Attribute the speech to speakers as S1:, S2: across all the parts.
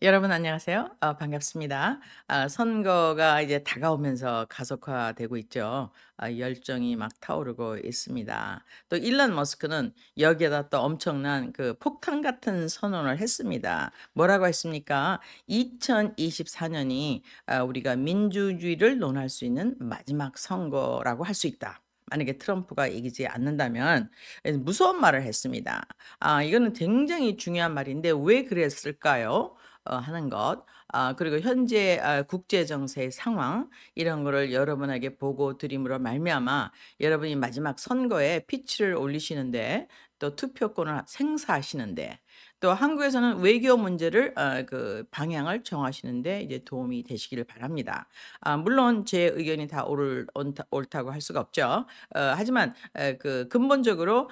S1: 여러분 안녕하세요. 반갑습니다. 선거가 이제 다가오면서 가속화되고 있죠. 열정이 막 타오르고 있습니다. 또 일론 머스크는 여기에다 또 엄청난 그 폭탄 같은 선언을 했습니다. 뭐라고 했습니까? 2024 년이 우리가 민주주의를 논할 수 있는 마지막 선거라고 할 수 있다. 만약에 트럼프가 이기지 않는다면 무서운 말을 했습니다. 이거는 굉장히 중요한 말인데 왜 그랬을까요? 하는 것. 그리고 현재 국제 정세의 상황 이런 거를 여러분에게 보고 드림으로 말미암아 여러분이 마지막 선거에 피치를 올리시는데 또 투표권을 생사하시는데 또 한국에서는 외교 문제를 그 방향을 정하시는데 이제 도움이 되시기를 바랍니다. 물론 제 의견이 다 옳다고 할 수가 없죠. 하지만 그 근본적으로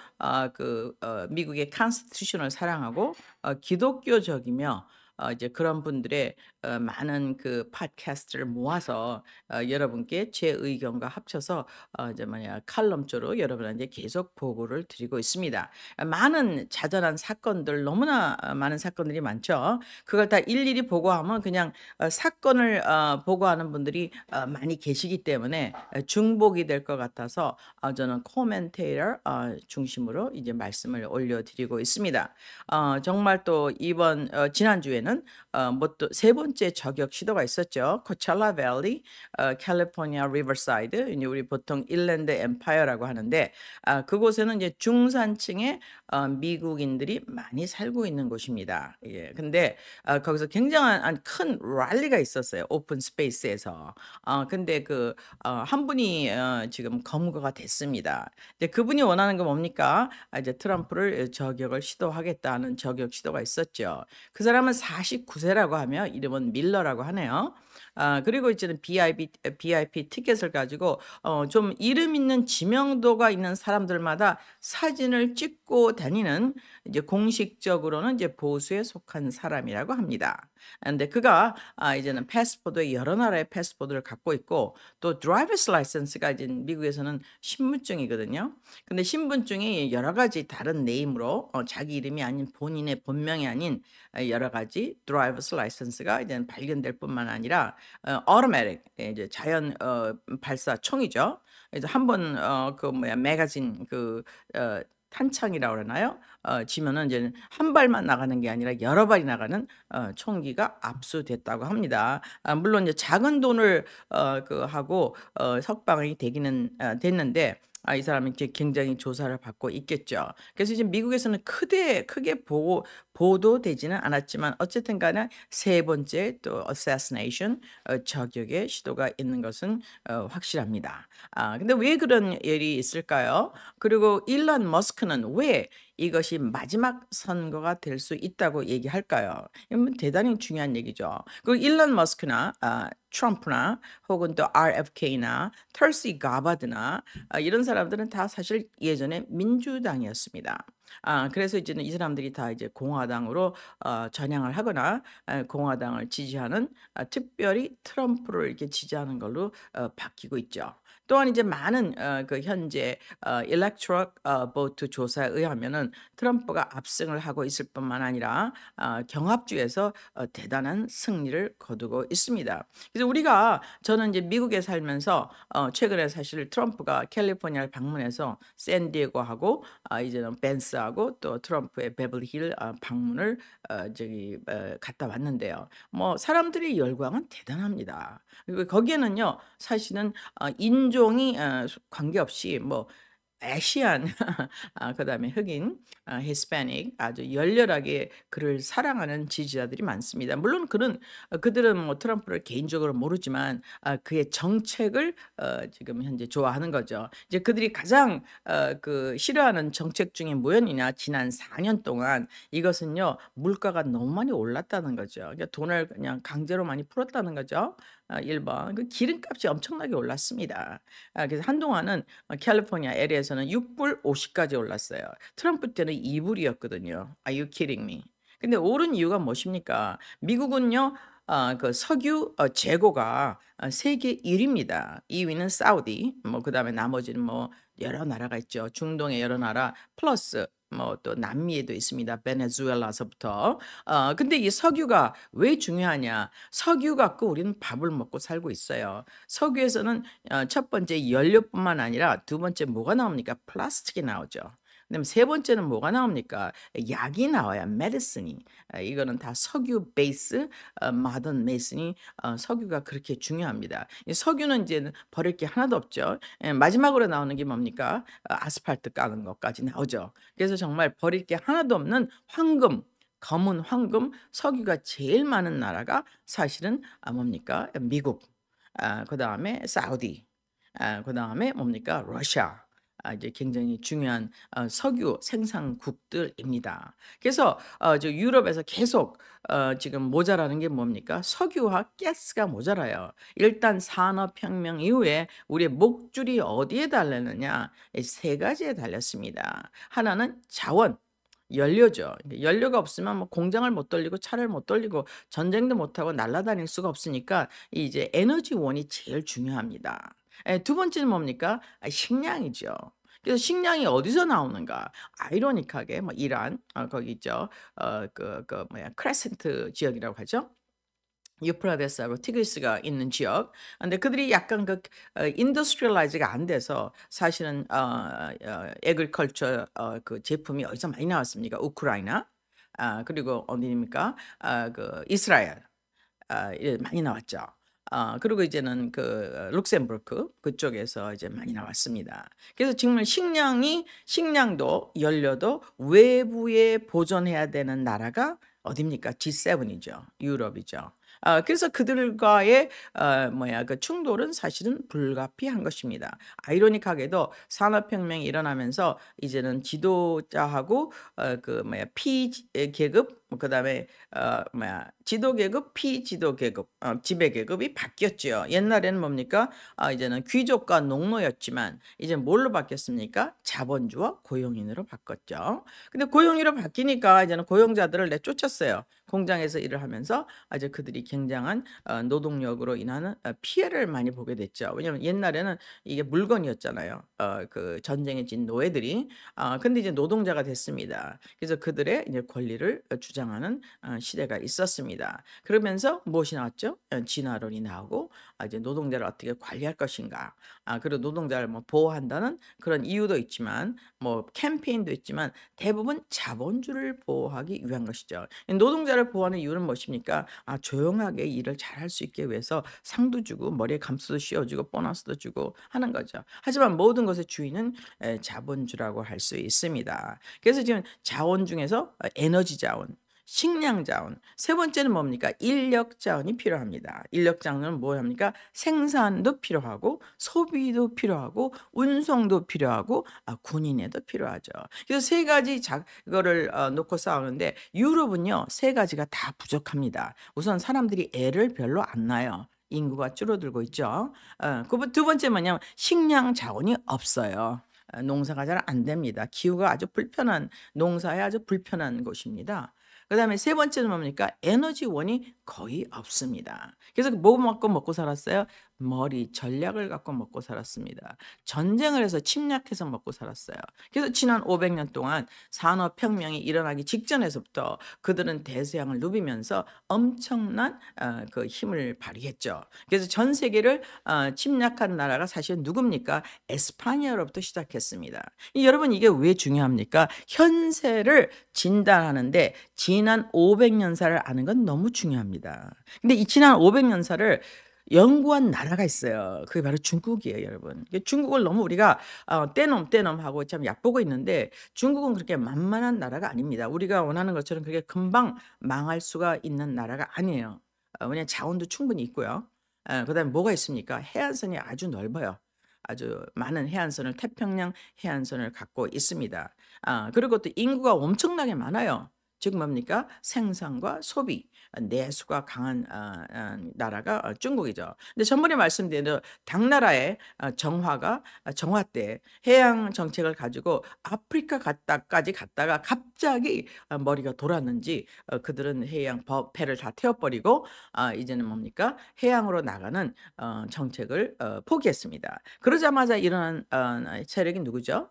S1: 미국의 컨스티튜션을 사랑하고 기독교적이며 이제 그런 분들의 많은 그 팟캐스트를 모아서 여러분께 제 의견과 합쳐서 이제 뭐냐 칼럼조로 여러분한테 계속 보고를 드리고 있습니다. 많은 자잘한 사건들 너무나 많은 사건들이 많죠. 그걸 다 일일이 보고하면 그냥 사건을 보고하는 분들이 많이 계시기 때문에 중복이 될 것 같아서 저는 코멘테이터 중심으로 이제 말씀을 올려드리고 있습니다. 정말 또 이번 지난주에는 뭐 또 세 번째 저격 시도가 있었죠. 코첼라 밸리, 캘리포니아 리버사이드, 이제 우리 보통 인랜드 엠파이어라고 하는데 그곳에는 이제 중산층의 미국인들이 많이 살고 있는 곳입니다. 예. 근데 거기서 굉장한 큰 랠리가 있었어요. 오픈 스페이스에서. 근데 한 분이 지금 검거가 됐습니다. 근데 그분이 원하는 건 뭡니까? 이제 트럼프를 저격을 시도하겠다는 저격 시도가 있었죠. 그 사람은 49 세라고 하며 이름은 밀러라고 하네요. 그리고 이제는 VIP 티켓을 가지고 좀 이름 있는 지명도가 있는 사람들마다 사진을 찍고 다니는 이제 공식적으로는 이제 보수에 속한 사람이라고 합니다. 근데 그가 이제는 패스포드에 여러 나라의 패스포드를 갖고 있고 또 드라이버스 라이선스가 이제 미국에서는 신분증이거든요. 근데 신분증이 여러 가지 다른 네임으로 자기 이름이 아닌 본인의 본명이 아닌 여러 가지 드라이버스 라이선스가 이제는 발견될 뿐만 아니라 automatic 이제 자연 발사 총이죠. 그래서 한번 그 뭐야 매거진 탄창이라고 그러나요? 지면은 이제는 한 발만 나가는 게 아니라 여러 발이 나가는 총기가 압수됐다고 합니다. 물론 이제 작은 돈을 하고 석방이 되기는 됐는데 이 사람이 이제 굉장히 조사를 받고 있겠죠. 그래서 이제 미국에서는 크게 보도되지는 않았지만 어쨌든 간에 세 번째 또 assassination 저격의 시도가 있는 것은 확실합니다. 근데 왜 그런 일이 있을까요? 그리고 일론 머스크는 왜 이것이 마지막 선거가 될 수 있다고 얘기할까요? 이건 대단히 중요한 얘기죠. 그 일론 머스크나 트럼프나 혹은 또 RFK나 털시 가바드나 이런 사람들은 다 사실 예전에 민주당이었습니다. 그래서 이제는 이 사람들이 다 이제 공화당으로 전향을 하거나 공화당을 지지하는 특별히 트럼프를 이렇게 지지하는 걸로 바뀌고 있죠. 또한 이제 많은 현재 electoral vote 조사에 의하면은 트럼프가 압승을 하고 있을 뿐만 아니라 경합주에서 대단한 승리를 거두고 있습니다. 그래서 저는 이제 미국에 살면서 최근에 사실 트럼프가 캘리포니아를 방문해서 샌디에고하고 이제는 벤스하고 또 트럼프의 베벌리힐 방문을 갔다 왔는데요. 뭐 사람들의 열광은 대단합니다. 그리고 거기에는요 사실은 인종이 관계없이 뭐 아시안 그다음에 흑인, 히스패닉 아주 열렬하게 그를 사랑하는 지지자들이 많습니다. 물론 그들은 뭐 트럼프를 개인적으로 모르지만 그의 정책을 지금 현재 좋아하는 거죠. 이제 그들이 가장 싫어하는 정책 중에 뭐였느냐 지난 4년 동안 이것은요 물가가 너무 많이 올랐다는 거죠. 그러니까 돈을 그냥 강제로 많이 풀었다는 거죠. 1 번. 기름값이 엄청나게 올랐습니다. 그래서 한동안은 캘리포니아 LA에서는 6불 50 까지 올랐어요. 트럼프 때는 2 불이었거든요. Are you kidding me? 근데 오른 이유가 무엇입니까? 미국은요 석유 재고가 세계 1 위입니다. 2 위는 사우디 그다음에 나머지는 뭐 여러 나라가 있죠. 중동의 여러 나라 플러스 뭐 또 남미에도 있습니다. 베네수엘라서부터. 근데 이 석유가 왜 중요하냐? 석유 갖고 우리는 밥을 먹고 살고 있어요. 석유에서는 첫 번째 연료뿐만 아니라 두 번째 뭐가 나옵니까? 플라스틱이 나오죠. 그다음에 세 번째는 뭐가 나옵니까? 약이 나와요. 메디슨이. 이거는 다 석유 베이스 마든 메이슨이 석유가 그렇게 중요합니다. 이 석유는 이제는 버릴 게 하나도 없죠. 마지막으로 나오는 게 뭡니까? 아스팔트 까는 것까지 나오죠. 그래서 정말 버릴 게 하나도 없는 황금, 검은 황금, 석유가 제일 많은 나라가 사실은 뭡니까? 미국. 그다음에 사우디. 그다음에 뭡니까? 러시아. 이제 굉장히 중요한 석유 생산국들입니다. 그래서 저 유럽에서 계속 지금 모자라는 게 뭡니까? 석유와 가스가 모자라요. 일단 산업혁명 이후에 우리의 목줄이 어디에 달렸느냐? 이 세 가지에 달렸습니다. 하나는 자원. 연료죠. 연료가 없으면 뭐 공장을 못 돌리고 차를 못 돌리고 전쟁도 못 하고 날아다닐 수가 없으니까 이제 에너지원이 제일 중요합니다. 두 번째는 뭡니까? 식량이죠. 그래서 식량이 어디서 나오는가? 아이러니하게 뭐 이란 거기 있죠. 그 뭐야 크레센트 지역이라고 하죠. 유프라데스하고 티그리스가 있는 지역. 근데 그들이 약간 인더스트리얼라이즈가 안 돼서 사실은 애그리컬처 그 제품이 어디서 많이 나왔습니까? 우크라이나. 그리고 어디입니까? 그 이스라엘. 예 많이 나왔죠. 그리고 이제는 그 룩셈부르크 그쪽에서 이제 많이 나왔습니다. 그래서 정말 식량도 연료도 외부에 보존해야 되는 나라가 어딥니까? G7이죠. 유럽이죠. 그래서 그들과의 그 충돌은 사실은 불가피한 것입니다. 아이러니하게도 산업혁명이 일어나면서 이제는 지도자하고 피 계급 그다음에 지도 계급, 피지도 계급, 지배 계급이 바뀌었죠. 옛날에는 뭡니까? 이제는 귀족과 농노였지만 이제 뭘로 바뀌었습니까? 자본주와 고용인으로 바꿨죠. 근데 고용인으로 바뀌니까 이제는 고용자들을 내쫓았어요. 공장에서 일을 하면서 이제 그들이 굉장한 노동력으로 인하는 피해를 많이 보게 됐죠. 왜냐하면 옛날에는 이게 물건이었잖아요. 그 전쟁에 진 노예들이. 근데 이제 노동자가 됐습니다. 그래서 그들의 이제 권리를 주장하는 시대가 있었습니다. 그러면서 무엇이 나왔죠? 진화론이 나오고 이제 노동자를 어떻게 관리할 것인가. 그리고 노동자를 뭐 보호한다는 그런 이유도 있지만 뭐 캠페인도 있지만 대부분 자본주를 보호하기 위한 것이죠. 노동자를 보호하는 이유는 무엇입니까? 조용하게 일을 잘할 수 있게 위해서 상도 주고 머리에 감수도 씌워주고 보너스도 주고 하는 거죠. 하지만 모든 것의 주인은 자본주라고 할 수 있습니다. 그래서 지금 자원 중에서 에너지 자원, 식량 자원, 세 번째는 뭡니까? 인력 자원이 필요합니다. 인력 자원은 뭐 합니까? 생산도 필요하고 소비도 필요하고 운송도 필요하고 군인에도 필요하죠. 그래서 세 가지 이거를 놓고 싸우는데 유럽은요 세 가지가 다 부족합니다. 우선 사람들이 애를 별로 안 낳아요. 인구가 줄어들고 있죠. 두 번째 뭐냐면 식량 자원이 없어요. 농사가 잘 안 됩니다. 기후가 아주 불편한 농사에 아주 불편한 곳입니다. 그다음에 세 번째는 뭡니까? 에너지원이 거의 없습니다. 그래서 뭐 갖고 먹고 살았어요? 머리, 전략을 갖고 먹고 살았습니다. 전쟁을 해서 침략해서 먹고 살았어요. 그래서 지난 500년 동안 산업혁명이 일어나기 직전에서부터 그들은 대서양을 누비면서 엄청난 그 힘을 발휘했죠. 그래서 전 세계를 침략한 나라가 사실 누굽니까? 에스파냐로부터 시작했습니다. 여러분 이게 왜 중요합니까? 현세를 진단하는데 지난 500년사를 아는 건 너무 중요합니다. 근데 이 지난 500년사를 연구한 나라가 있어요. 그게 바로 중국이에요, 여러분. 중국을 너무 우리가 떼놈하고 참 얕보고 있는데 중국은 그렇게 만만한 나라가 아닙니다. 우리가 원하는 것처럼 그렇게 금방 망할 수가 있는 나라가 아니에요. 왜냐하면 자원도 충분히 있고요. 그다음에 뭐가 있습니까? 해안선이 아주 넓어요. 아주 많은 해안선을 태평양 해안선을 갖고 있습니다. 그리고 또 인구가 엄청나게 많아요. 즉 뭡니까? 생산과 소비, 내수가 강한 나라가 중국이죠. 근데 전번에 말씀드린 대로 당나라의 정화 때 해양 정책을 가지고 아프리카 갔다까지 갔다가 갑자기 머리가 돌았는지 그들은 해양 배를 다 태워 버리고 이제는 뭡니까? 해양으로 나가는 정책을 포기했습니다. 그러자마자 일어난 세력이 누구죠?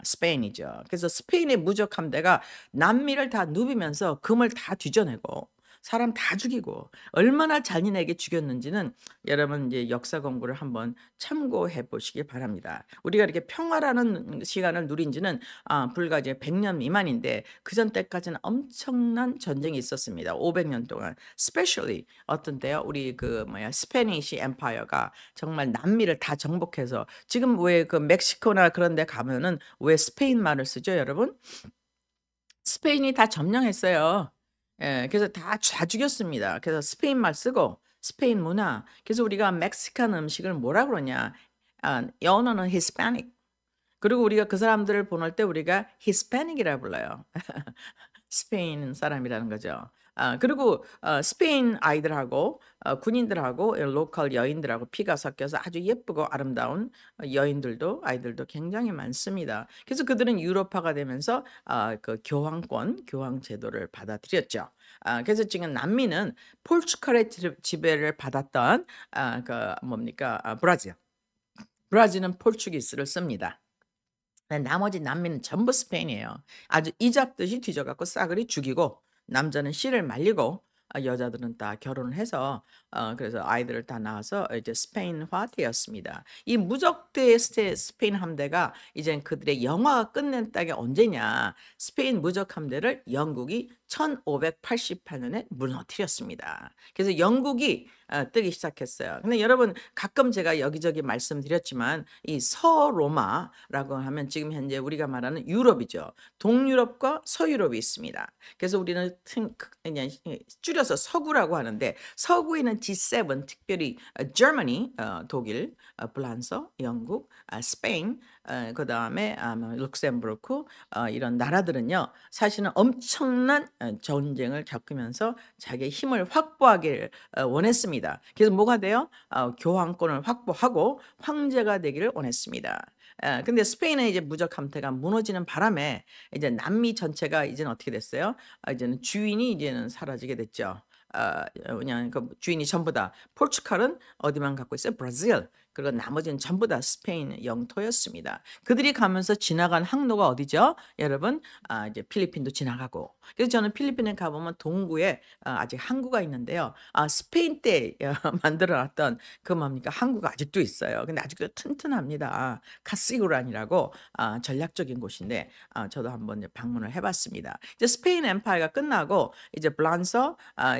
S1: 스페인이죠. 그래서 스페인의 무적 함대가 남미를 다 누비면서 금을 다 뒤져내고 사람 다 죽이고 얼마나 잔인하게 죽였는지는 여러분 이제 역사 공부를 한번 참고해 보시기 바랍니다. 우리가 이렇게 평화라는 시간을 누린 지는 불과 이제 100년 미만인데 그전 때까지는 엄청난 전쟁이 있었습니다. 500년 동안. Especially 어떤 때요? 우리 그 뭐야 스페니시 엠파이어가 정말 남미를 다 정복해서 지금 왜 그 멕시코나 그런 데 가면은 왜 스페인 말을 쓰죠, 여러분? 스페인이 다 점령했어요. 예. 그래서 다 죽였습니다. 그래서 스페인 말 쓰고 스페인 문화. 그래서 우리가 멕시칸 음식을 뭐라 그러냐? 영어로는 히스패닉. 그리고 우리가 그 사람들을 보낼 때 우리가 히스패닉이라 불러요. 스페인 사람이라는 거죠. 그리고 스페인 아이들하고 군인들하고 로컬 여인들하고 피가 섞여서 아주 예쁘고 아름다운 여인들도 아이들도 굉장히 많습니다. 그래서 그들은 유럽화가 되면서 그 교황 제도를 받아들였죠. 그래서 지금 남미는 포르투갈의 지배를 받았던 그 뭡니까? 브라질. 브라질은 포르투기스를 씁니다. 나머지 남미는 전부 스페인이에요. 아주 이잡듯이 뒤져 갖고 싸그리 죽이고 남자는 씨를 말리고 여자들은 다 결혼을 해서 그래서 아이들을 다 낳아서 이제 스페인화 되었습니다. 이 무적대의 스페인 함대가 이젠 그들의 영화가 끝낸 딱이 언제냐. 스페인 무적 함대를 영국이 1588년에 무너뜨렸습니다. 그래서 영국이 뜨기 시작했어요. 근데 여러분 가끔 제가 여기저기 말씀드렸지만 이 서로마라고 하면 지금 현재 우리가 말하는 유럽이죠. 동유럽과 서유럽이 있습니다. 그래서 우리는 그냥 줄여서 서구라고 하는데 서구에는 G7 특별히 Germany 독일, 프랑스, 영국, 스페인, 그다음에 뭐 룩셈부르크 이런 나라들은요. 사실은 엄청난 전쟁을 겪으면서 자기의 힘을 확보하기를 원했습니다. 그래서 뭐가 돼요? 교황권을 확보하고 황제가 되기를 원했습니다. 근데 스페인의 이제 무적 함대가 무너지는 바람에 이제 남미 전체가 이제는 어떻게 됐어요? 이제는 주인이 이제는 사라지게 됐죠. 그냥 그 주인이 전부 다 포르투갈은 어디만 갖고 있어요? 브라질. 그리고 나머지는 전부 다 스페인 영토였습니다. 그들이 가면서 지나간 항로가 어디죠? 여러분 이제 필리핀도 지나가고. 그래서 저는 필리핀에 가보면 동구에 아직 항구가 있는데요. 스페인 때 만들어 놨던 그 뭡니까? 항구가 아직도 있어요. 근데 아직도 튼튼합니다. 카시구란이라고 전략적인 곳인데 저도 한번 이제 방문을 해 봤습니다. 이제 스페인 엠파이어가 끝나고 이제 프랑스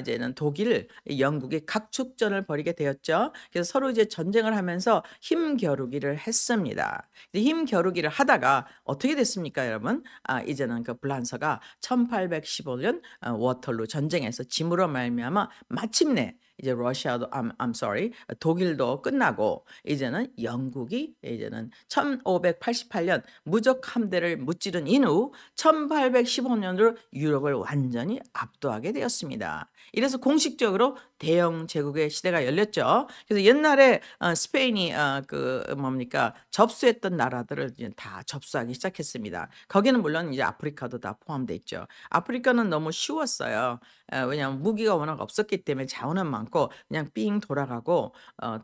S1: 이제는 독일, 영국이 각축전을 벌이게 되었죠. 그래서 서로 이제 전쟁을 하면서 힘겨루기를 했습니다. 힘겨루기를 하다가 어떻게 됐습니까, 여러분? 이제는 그 프랑스가 1815년 워털루 전쟁에서 짐으로 말미암아 마침내 이제 러시아도 I'm sorry. 독일도 끝나고 이제는 영국이 이제는 1588년 무적 함대를 무찌른 이후 1815년으로 유럽을 완전히 압도하게 되었습니다. 이래서 공식적으로 대영 제국의 시대가 열렸죠. 그래서 옛날에 스페인이 그 뭡니까? 접수했던 나라들을 이제 다 접수하기 시작했습니다. 거기는 물론 이제 아프리카도 다 포함돼 있죠. 아프리카는 너무 쉬웠어요. 왜냐하면 무기가 워낙 없었기 때문에 자원은 많고 그냥 삥 돌아가고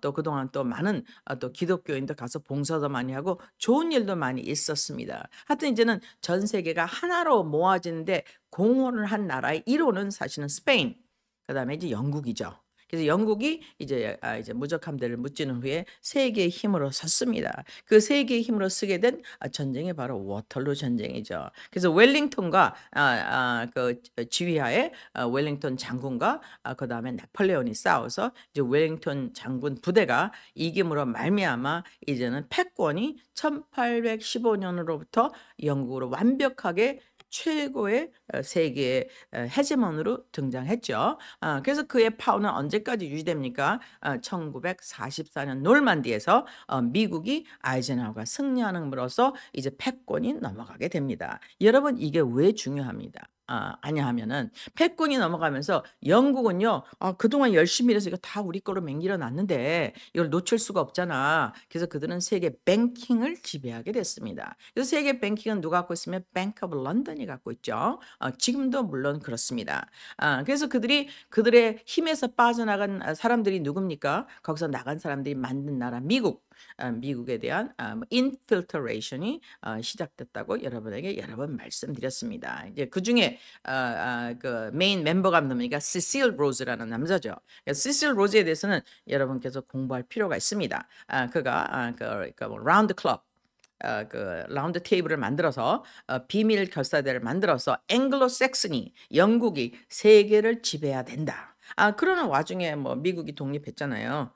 S1: 또 그동안 또 많은 또 기독교인도 가서 봉사도 많이 하고 좋은 일도 많이 있었습니다. 하여튼 이제는 전 세계가 하나로 모아지는데 공헌을 한 나라의 1호는 사실은 스페인, 그다음에 이제 영국이죠. 그래서 영국이 이제 무적 함대를 무찌른 후에 세계의 힘으로 섰습니다. 그 세계의 힘으로 서게 된 전쟁이 바로 워털루 전쟁이죠. 그래서 웰링턴과 그 지휘하에 웰링턴 장군과 그다음에 나폴레온이 싸워서 이제 웰링턴 장군 부대가 이김으로 말미암아 이제는 패권이 1815년으로부터 영국으로 완벽하게 최고의 세계의 헤제몬으로 등장했죠. 그래서 그의 파워는 언제까지 유지됩니까? 1944년 놀만디에서 미국이 아이젠하워가 승리함으로써 이제 패권이 넘어가게 됩니다. 여러분 이게 왜 중요합니다. 아냐하면은 패권이 넘어가면서 영국은요. 그동안 열심히 일해서 이거 다 우리 거로 맹길어 놨는데 이걸 놓칠 수가 없잖아. 그래서 그들은 세계 뱅킹을 지배하게 됐습니다. 그래서 세계 뱅킹은 누가 갖고 있으면 뱅크 오브 런던이 갖고 있죠. 지금도 물론 그렇습니다. 그래서 그들의 힘에서 빠져나간 사람들이 누굽니까? 거기서 나간 사람들이 만든 나라 미국. 미국에 대한 인필트레이션이 시작됐다고 여러분에게 여러 번 말씀드렸습니다. 이제 그중에 그 메인 멤버가 누굽니까? 시실 로즈라는 남자죠. 시실 로즈에 대해서는 여러분께서 공부할 필요가 있습니다. 그가 뭐 라운드 클럽 그 라운드 테이블을 만들어서 비밀 결사대를 만들어서 앵글로 섹슨이 영국이 세계를 지배해야 된다. 그러는 와중에 뭐 미국이 독립했잖아요.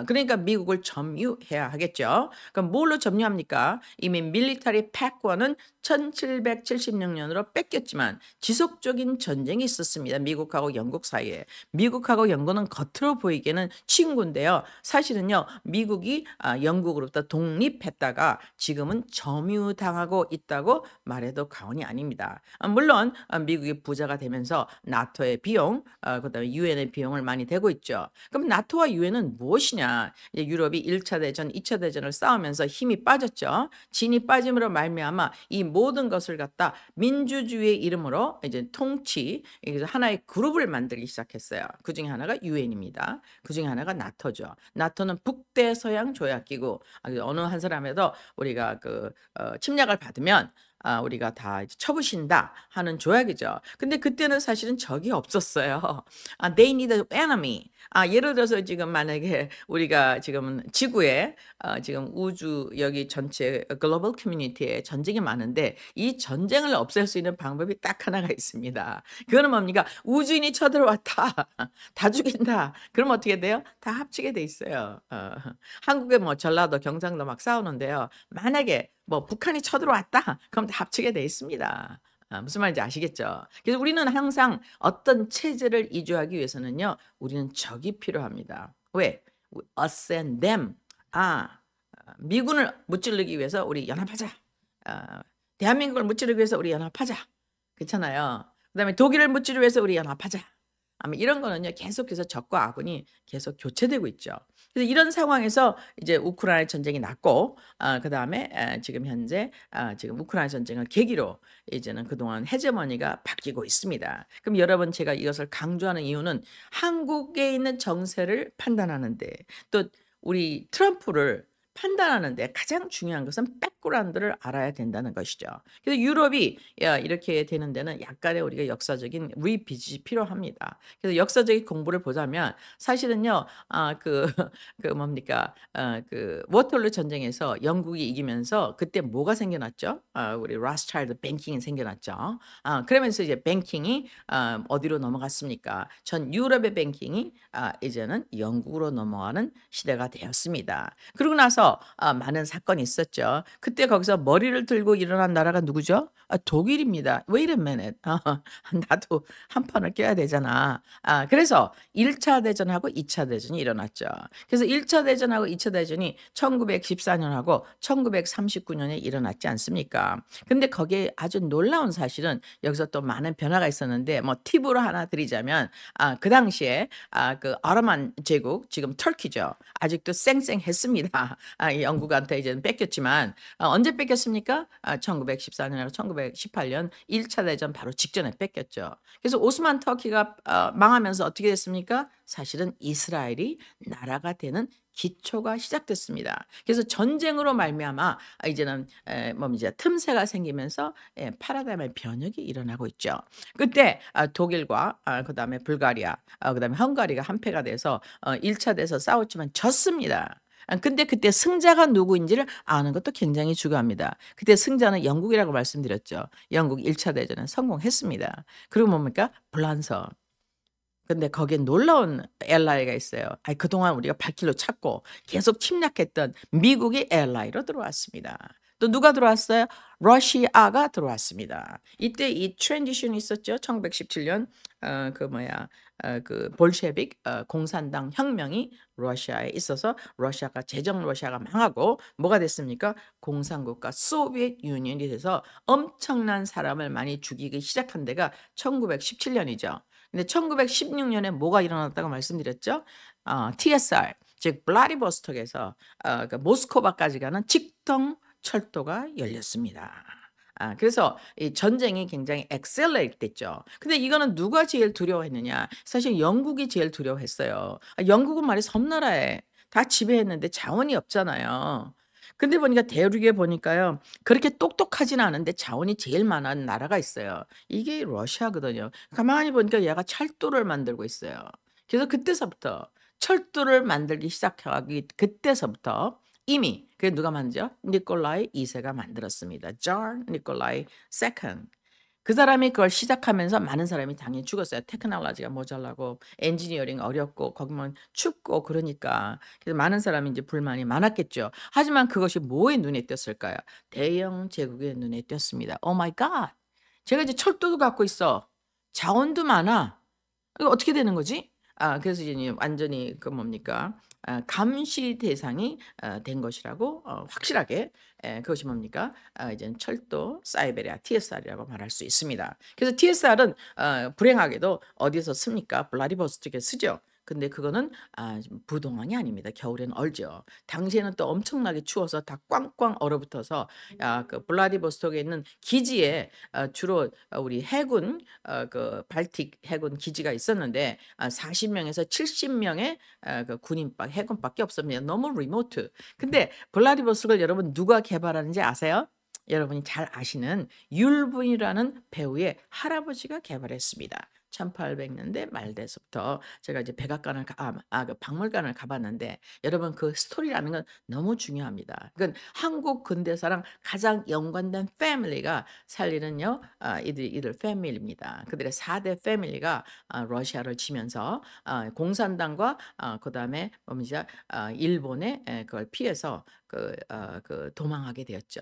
S1: 그러니까 미국을 점유해야 하겠죠. 그럼 뭘로 점유합니까? 이미 밀리터리 패권은 1776년으로 뺏겼지만 지속적인 전쟁이 있었습니다. 미국하고 영국 사이에. 미국하고 영국은 겉으로 보이기에는 친구인데요. 사실은요. 미국이 영국으로부터 독립했다가 지금은 점유당하고 있다고 말해도 과언이 아닙니다. 물론 미국이 부자가 되면서 나토의 비용, 그다음에 유엔의 비용을 많이 대고 있죠. 그럼 나토와 유엔은 무엇이냐? 이제 유럽이 1차 대전, 2차 대전을 싸우면서 힘이 빠졌죠. 진이 빠짐으로 말미암아 이 모든 것을 갖다 민주주의의 이름으로 이제 통치, 그래서 하나의 그룹을 만들기 시작했어요. 그중에 하나가 유엔입니다. 그중에 하나가 나토죠. 나토는 북대서양 조약기구. 어느 한 사람에도 우리가 침략을 받으면 우리가 다 이제 쳐부신다 하는 조약이죠. 근데 그때는 사실은 적이 없었어요. They need an enemy. 예를 들어서 지금 만약에 우리가 지금 지구에 지금 우주 여기 전체 글로벌 커뮤니티에 전쟁이 많은데 이 전쟁을 없앨 수 있는 방법이 딱 하나가 있습니다. 그거는 뭡니까? 우주인이 쳐들어왔다. 다 죽인다. 그럼 어떻게 돼요? 다 합치게 돼 있어요. 한국에 뭐 전라도, 경상도 막 싸우는데요. 만약에 뭐 북한이 쳐들어왔다. 그럼 다 합치게 돼 있습니다. 무슨 말인지 아시겠죠? 그래서 우리는 항상 어떤 체제를 이주하기 위해서는요. 우리는 적이 필요합니다. 왜? Us and them. 미군을 무찌르기 위해서 우리 연합하자. 대한민국을 무찌르기 위해서 우리 연합하자. 그렇잖아요. 그다음에 독일을 무찌르기 위해서 우리 연합하자. 이런 거는요. 계속해서 적과 아군이 계속 교체되고 있죠. 그래서 이런 상황에서 이제 우크라이나 전쟁이 났고 그다음에 지금 현재 지금 우크라이나 전쟁을 계기로 이제는 그동안 헤게모니가 바뀌고 있습니다. 그럼 여러분 제가 이것을 강조하는 이유는 한국에 있는 정세를 판단하는데 또 우리 트럼프를 판단하는데 가장 중요한 것은 백그라운드를 알아야 된다는 것이죠. 그래서 유럽이 이렇게 되는 데는 약간의 우리가 역사적인 리비짓이 필요합니다. 그래서 역사적인 공부를 보자면 사실은요. 뭡니까? 워털루 전쟁에서 영국이 이기면서 그때 뭐가 생겨났죠? 우리 로스차일드 뱅킹이 생겨났죠. 그러면서 이제 뱅킹이 어디로 넘어갔습니까? 전 유럽의 뱅킹이 이제는 영국으로 넘어가는 시대가 되었습니다. 그러고 나서 많은 사건이 있었죠. 그때 거기서 머리를 들고 일어난 나라가 누구죠? 독일입니다. Wait a minute. 나도 한 판을 껴야 되잖아. 그래서 1차 대전하고 2차 대전이 일어났죠. 그래서 1차 대전하고 2차 대전이 1914년하고 1939년에 일어났지 않습니까? 근데 거기에 아주 놀라운 사실은 여기서 또 많은 변화가 있었는데 뭐 팁으로 하나 드리자면 그 당시에 그 오토만 제국 지금 터키죠. 아직도 쌩쌩했습니다. 영국한테 이제는 뺏겼지만 언제 뺏겼습니까? 1914년하고 1918년 1차 대전 바로 직전에 뺏겼죠. 그래서 오스만 터키가 망하면서 어떻게 됐습니까? 사실은 이스라엘이 나라가 되는 기초가 시작됐습니다. 그래서 전쟁으로 말미암아 이제는 이제 틈새가 생기면서 파라다임의 변혁이 일어나고 있죠. 그때 독일과 그다음에 불가리아, 그다음에 헝가리가 한패가 돼서 1차 대전 싸웠지만 졌습니다. 근데 그때 승자가 누구인지를 아는 것도 굉장히 중요합니다. 그때 승자는 영국이라고 말씀드렸죠. 영국 1차 대전은 성공했습니다. 그리고 뭡니까? 불란서. 근데 거기에 놀라운 LI가 있어요. 그동안 우리가 발길로 찾고 계속 침략했던 미국이 LI로 들어왔습니다. 또 누가 들어왔어요? 러시아가 들어왔습니다. 이때 이 트랜지션이 있었죠. 1917년 그 볼셰빅 공산당 혁명이 러시아에 있어서 러시아가 제정 러시아가 망하고 뭐가 됐습니까? 공산국가 소비에트 유니언이 돼서 엄청난 사람을 많이 죽이기 시작한 데가 1917년이죠. 근데 1916년에 뭐가 일어났다고 말씀드렸죠? TSR 즉 블라디보스톡에서 그 모스크바까지 가는 직통 철도가 열렸습니다. 그래서 이 전쟁이 굉장히 accelerate 됐죠. 근데 이거는 누가 제일 두려워했느냐? 사실 영국이 제일 두려워했어요. 영국은 말이 섬나라에 다 지배했는데 자원이 없잖아요. 근데 보니까 대륙에 보니까요. 그렇게 똑똑하진 않은데 자원이 제일 많은 나라가 있어요. 이게 러시아거든요. 가만히 보니까 얘가 철도를 만들고 있어요. 그래서 그때서부터 철도를 만들기 시작하기 그때서부터 이미 그게 누가 만들죠? 니콜라이 2 세가 만들었습니다. 잘 니콜라이 세컨드. 그 사람이 그걸 시작하면서 많은 사람이 당연히 죽었어요. 테크놀로지가 모자라고 엔지니어링 어렵고 거기면 춥고 그러니까. 그래서 많은 사람이 이제 불만이 많았겠죠. 하지만 그것이 뭐의 눈에 띄었을까요? 대영 제국의 눈에 띄었습니다. 오 마이 갓. 제가 이제 철도도 갖고 있어. 자원도 많아. 이거 어떻게 되는 거지? 그래서 이제 완전히 그 뭡니까? 감시 대상이 된 것이라고 확실하게 그것이 뭡니까? 이제는 철도 사이베리아 TSR이라고 말할 수 있습니다. 그래서 TSR은 불행하게도 어디서 씁니까? 블라디보스톡에 쓰죠. 근데 그거는 부동항이 아닙니다. 겨울에는 얼죠. 당시에는 또 엄청나게 추워서 다 꽝꽝 얼어붙어서 그 블라디보스톡에 있는 기지에 주로 우리 해군 그 발틱 해군 기지가 있었는데 40명에서 70명의 그 군인밖 해군밖에 없습니다. 너무 리모트. 근데 블라디보스톡을 여러분 누가 개발하는지 아세요? 여러분이 잘 아시는 율분이라는 배우의 할아버지가 개발했습니다. 1800년대 말 돼서부터 제가 이제 백악관을 그 박물관을 가봤는데 여러분 그 스토리라는 건 너무 중요합니다. 그건 한국 근대사랑 가장 연관된 패밀리가 살리는요 이들 패밀리입니다. 그들의 4대 패밀리가 러시아를 치면서 공산당과 그다음에 뭡니까 일본의 그걸 피해서 그 도망하게 되었죠.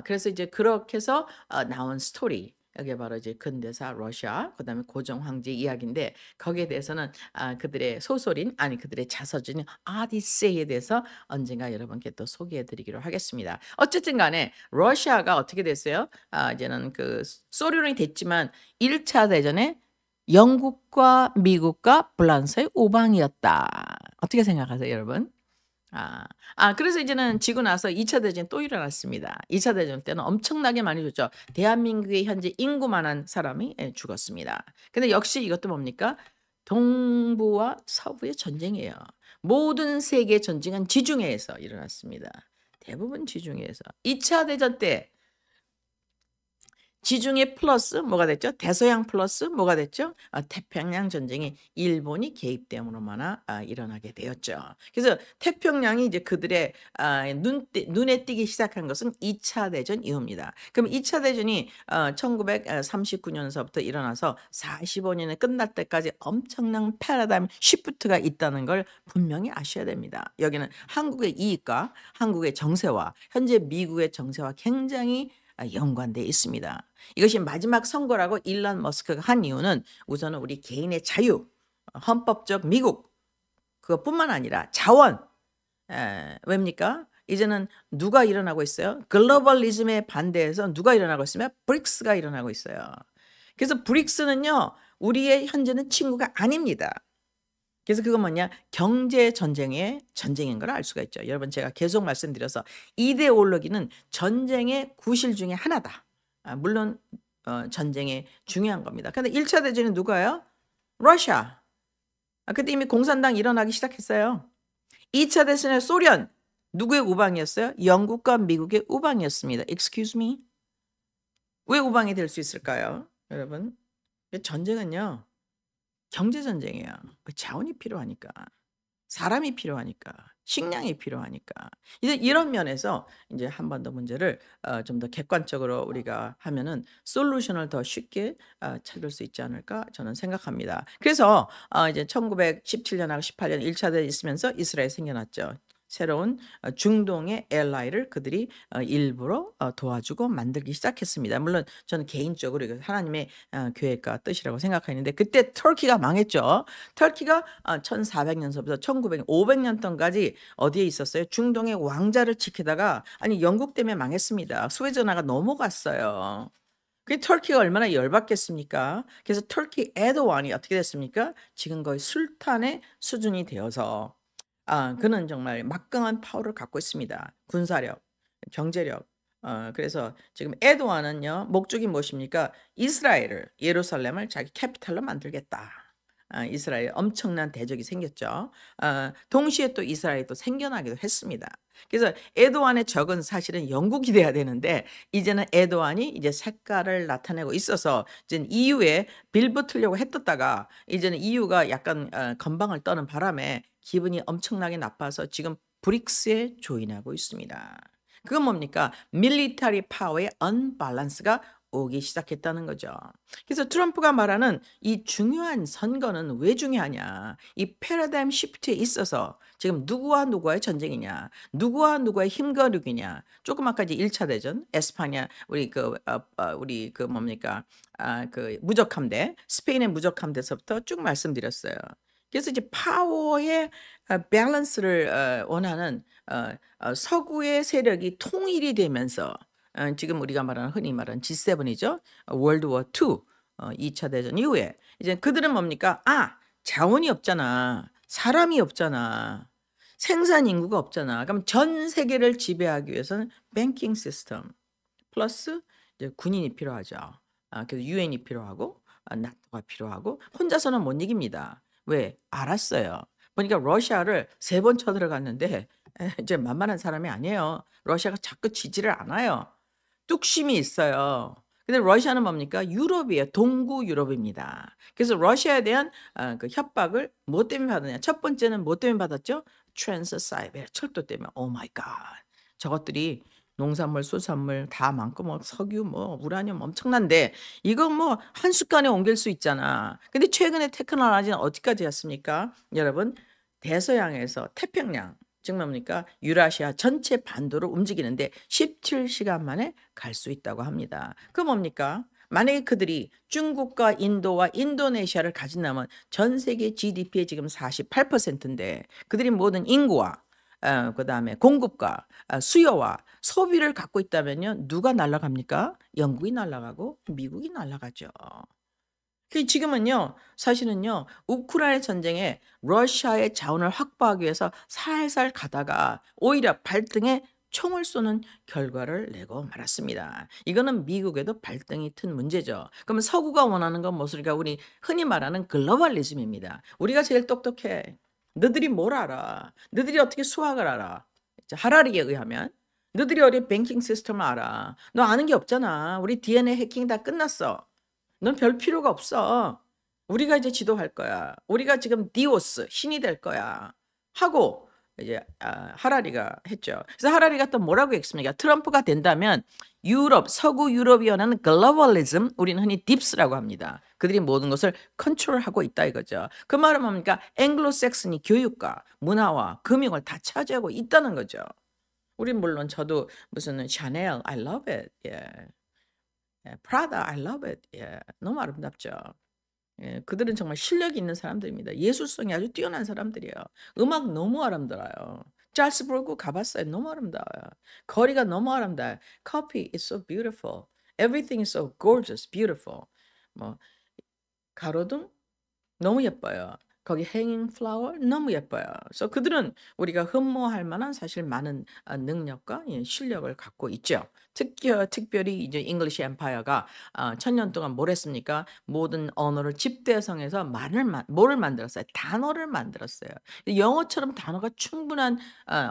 S1: 그래서 이제 그렇게 해서 나온 스토리. 이게 바로 이제 근대사 러시아 그다음에 고종 황제 이야기인데 거기에 대해서는 그들의 소설인 아니 그들의 자서전인 오디세이에 대해서 언젠가 여러분께 또 소개해 드리기로 하겠습니다. 어쨌든 간에 러시아가 어떻게 됐어요? 이제는 그 소련이 됐지만 1차 대전에 영국과 미국과 프랑스의 우방이었다. 어떻게 생각하세요, 여러분? 그래서 이제는 지고 나서 2차 대전이 또 일어났습니다. 2차 대전 때는 엄청나게 많이 죽죠. 대한민국의 현재 인구만한 사람이 죽었습니다. 근데 역시 이것도 뭡니까? 동부와 서부의 전쟁이에요. 모든 세계 전쟁은 지중해에서 일어났습니다. 대부분 지중해에서. 2차 대전 때 지중해 플러스 뭐가 됐죠? 대서양 플러스 뭐가 됐죠? 태평양 전쟁이 일본이 개입됨으로만 일어나게 되었죠. 그래서 태평양이 이제 그들의 눈에 띄기 시작한 것은 2차 대전 이후입니다. 그럼 2차 대전이 1939년서부터 일어나서 45년에 끝날 때까지 엄청난 패러다임 시프트가 있다는 걸 분명히 아셔야 됩니다. 여기는 한국의 이익과 한국의 정세와 현재 미국의 정세와 굉장히 연관돼 있습니다. 이것이 마지막 선거라고 일론 머스크가 한 이유는 우선은 우리 개인의 자유, 헌법적 미국 그것뿐만 아니라 자원 왜입니까? 이제는 누가 일어나고 있어요? 글로벌리즘에 반대해서 누가 일어나고 있으면 브릭스가 일어나고 있어요. 그래서 브릭스는요 우리의 현재는 친구가 아닙니다. 그래서 그건 뭐냐? 경제 전쟁의 전쟁인 걸 알 수가 있죠. 여러분 제가 계속 말씀드려서 이데올로기는 전쟁의 구실 중에 하나다. 물론 전쟁의 중요한 겁니다. 근데 1차 대전은 누가요? 러시아. 그때 이미 공산당 일어나기 시작했어요. 2차 대전에 소련. 누구의 우방이었어요? 영국과 미국의 우방이었습니다. Excuse me? 왜 우방이 될 수 있을까요? 여러분. 전쟁은요. 경제 전쟁이에요. 자원이 필요하니까. 사람이 필요하니까. 식량이 필요하니까. 이제 이런 면에서 이제 한 번 더 문제를 좀 더 객관적으로 우리가 하면은 솔루션을 더 쉽게 찾을 수 있지 않을까 저는 생각합니다. 그래서 이제 1917년하고 18년 1차 대전이 있으면서 이스라엘이 생겨났죠. 새로운 중동의 ally를 그들이 일부러 도와주고 만들기 시작했습니다. 물론 저는 개인적으로 이거 하나님의 계획과 뜻이라고 생각하는데 그때 터키가 망했죠. 터키가 1400년서부터 1900년, 500년 동까지 어디에 있었어요? 중동의 왕자를 지키다가 아니 영국 때문에 망했습니다. 수에즈 운하가 넘어갔어요. 그 터키가 얼마나 열받겠습니까? 그래서 터키 에르도안이 어떻게 됐습니까? 지금 거의 술탄의 수준이 되어서 그는 정말 막강한 파워를 갖고 있습니다. 군사력, 경제력. 그래서 지금 에르도안은요. 목적이 무엇입니까? 이스라엘을 예루살렘을 자기 캐피탈로 만들겠다. 이스라엘에 엄청난 대적이 생겼죠. 동시에 또 이스라엘이 또 생겨나기도 했습니다. 그래서 에르도안의 적은 사실은 영국이 돼야 되는데 이제는 에르도안이 이제 색깔을 나타내고 있어서 이제 EU에 빌붙으려고 했었다가 이제는 EU가 약간 건방을 떠는 바람에 기분이 엄청나게 나빠서 지금 브릭스에 조인하고 있습니다. 그건 뭡니까? 밀리터리 파워의 언밸런스가 오기 시작했다는 거죠. 그래서 트럼프가 말하는 이 중요한 선거는 왜 중요하냐? 이 패러다임 시프트에 있어서 지금 누구와 누구의 전쟁이냐? 누구와 누구의 힘거르기냐? 조금 아까 이제 1차 대전, 에스파냐 우리 그 뭡니까? 그 무적 함대, 스페인의 무적 함대에서부터 쭉 말씀드렸어요. 그래서 이제 파워의 밸런스를 원하는 서구의 세력이 통일이 되면서 지금 우리가 말하는 흔히 말하는 G7이죠. 월드워 2 2차 대전 이후에 이제 그들은 뭡니까? 자원이 없잖아. 사람이 없잖아. 생산 인구가 없잖아. 그럼 전 세계를 지배하기 위해서는 뱅킹 시스템 플러스 이제 군인이 필요하죠. 그래서 유엔이 필요하고 나토가 필요하고 혼자서는 못 이깁니다. 왜? 알았어요. 보니까 러시아를 3번 쳐들어갔는데 이제 만만한 사람이 아니에요. 러시아가 자꾸 지지를 않아요. 뚝심이 있어요. 근데 러시아는 뭡니까? 유럽이에요. 동구 유럽입니다. 그래서 러시아에 대한 그 협박을 뭐 때문에 받았냐? 첫 번째는 뭐 때문에 받았죠? 트랜스사이베리아 철도 때문에. 오 마이 갓. 저것들이 농산물, 수산물 다 많고 뭐 석유, 뭐 우라늄 엄청난데 이거 뭐 한순간에 옮길 수 있잖아. 근데 최근에 테크놀로지는 어디까지 왔습니까? 여러분, 대서양에서 태평양 즉 뭡니까? 유라시아 전체 반도를 움직이는데 17시간 만에 갈 수 있다고 합니다. 그 뭡니까? 만약에 그들이 중국과 인도와 인도네시아를 가진다면 전 세계 GDP의 지금 48%인데 그들이 모든 인구와 그다음에 공급과 수요와 소비를 갖고 있다면요. 누가 날아갑니까? 영국이 날아가고 미국이 날아가죠. 그 지금은요. 사실은요. 우크라이나 전쟁에 러시아의 자원을 확보하기 위해서 살살 가다가 오히려 발등에 총을 쏘는 결과를 내고 말았습니다. 이거는 미국에도 발등이 튼 문제죠. 그러면 서구가 원하는 건 무엇일까? 우리 흔히 말하는 글로벌리즘입니다. 우리가 제일 똑똑해. 너들이 뭘 알아? 너들이 어떻게 수학을 알아? 하라리에 의하면 너들이 어디 뱅킹 시스템을 알아? 너 아는 게 없잖아. 우리 DNA 해킹 다 끝났어. 넌 별 필요가 없어. 우리가 이제 지도할 거야. 우리가 지금 디오스 신이 될 거야. 하고 이제 하라리가 했죠. 그래서 하라리가 또 뭐라고 했습니까? 트럼프가 된다면 유럽, 서구 유럽이 원하는 글로벌리즘, 우리는 흔히 딥스라고 합니다. 그들이 모든 것을 컨트롤하고 있다 이거죠. 그 말은 뭡니까? 앵글로색슨이 교육과 문화와 금융을 다 차지하고 있다는 거죠. 우린 물론 저도 무슨 샤넬, I love it. 예. 프라다, I love it. 예, 너무 아름답죠. 예, 그들은 정말 실력이 있는 사람들입니다. 예술성이 아주 뛰어난 사람들이에요. 음악 너무 아름다워요. 잘스부르크 가봤어요. 너무 아름다워요. 거리가 너무 아름다워요. Coffee is so beautiful. Everything is so gorgeous, beautiful. 뭐 가로등 너무 예뻐요. 거기 hanging flower 너무 예뻐요. 그래서 그들은 우리가 흠모할 만한 사실 많은 능력과 실력을 갖고 있죠. 특별히 이제 잉글리시 엠파이어가 1000년 동안 뭘 했습니까? 모든 언어를 집대성해서 뭐를 만들었어요? 단어를 만들었어요. 영어처럼 단어가 충분한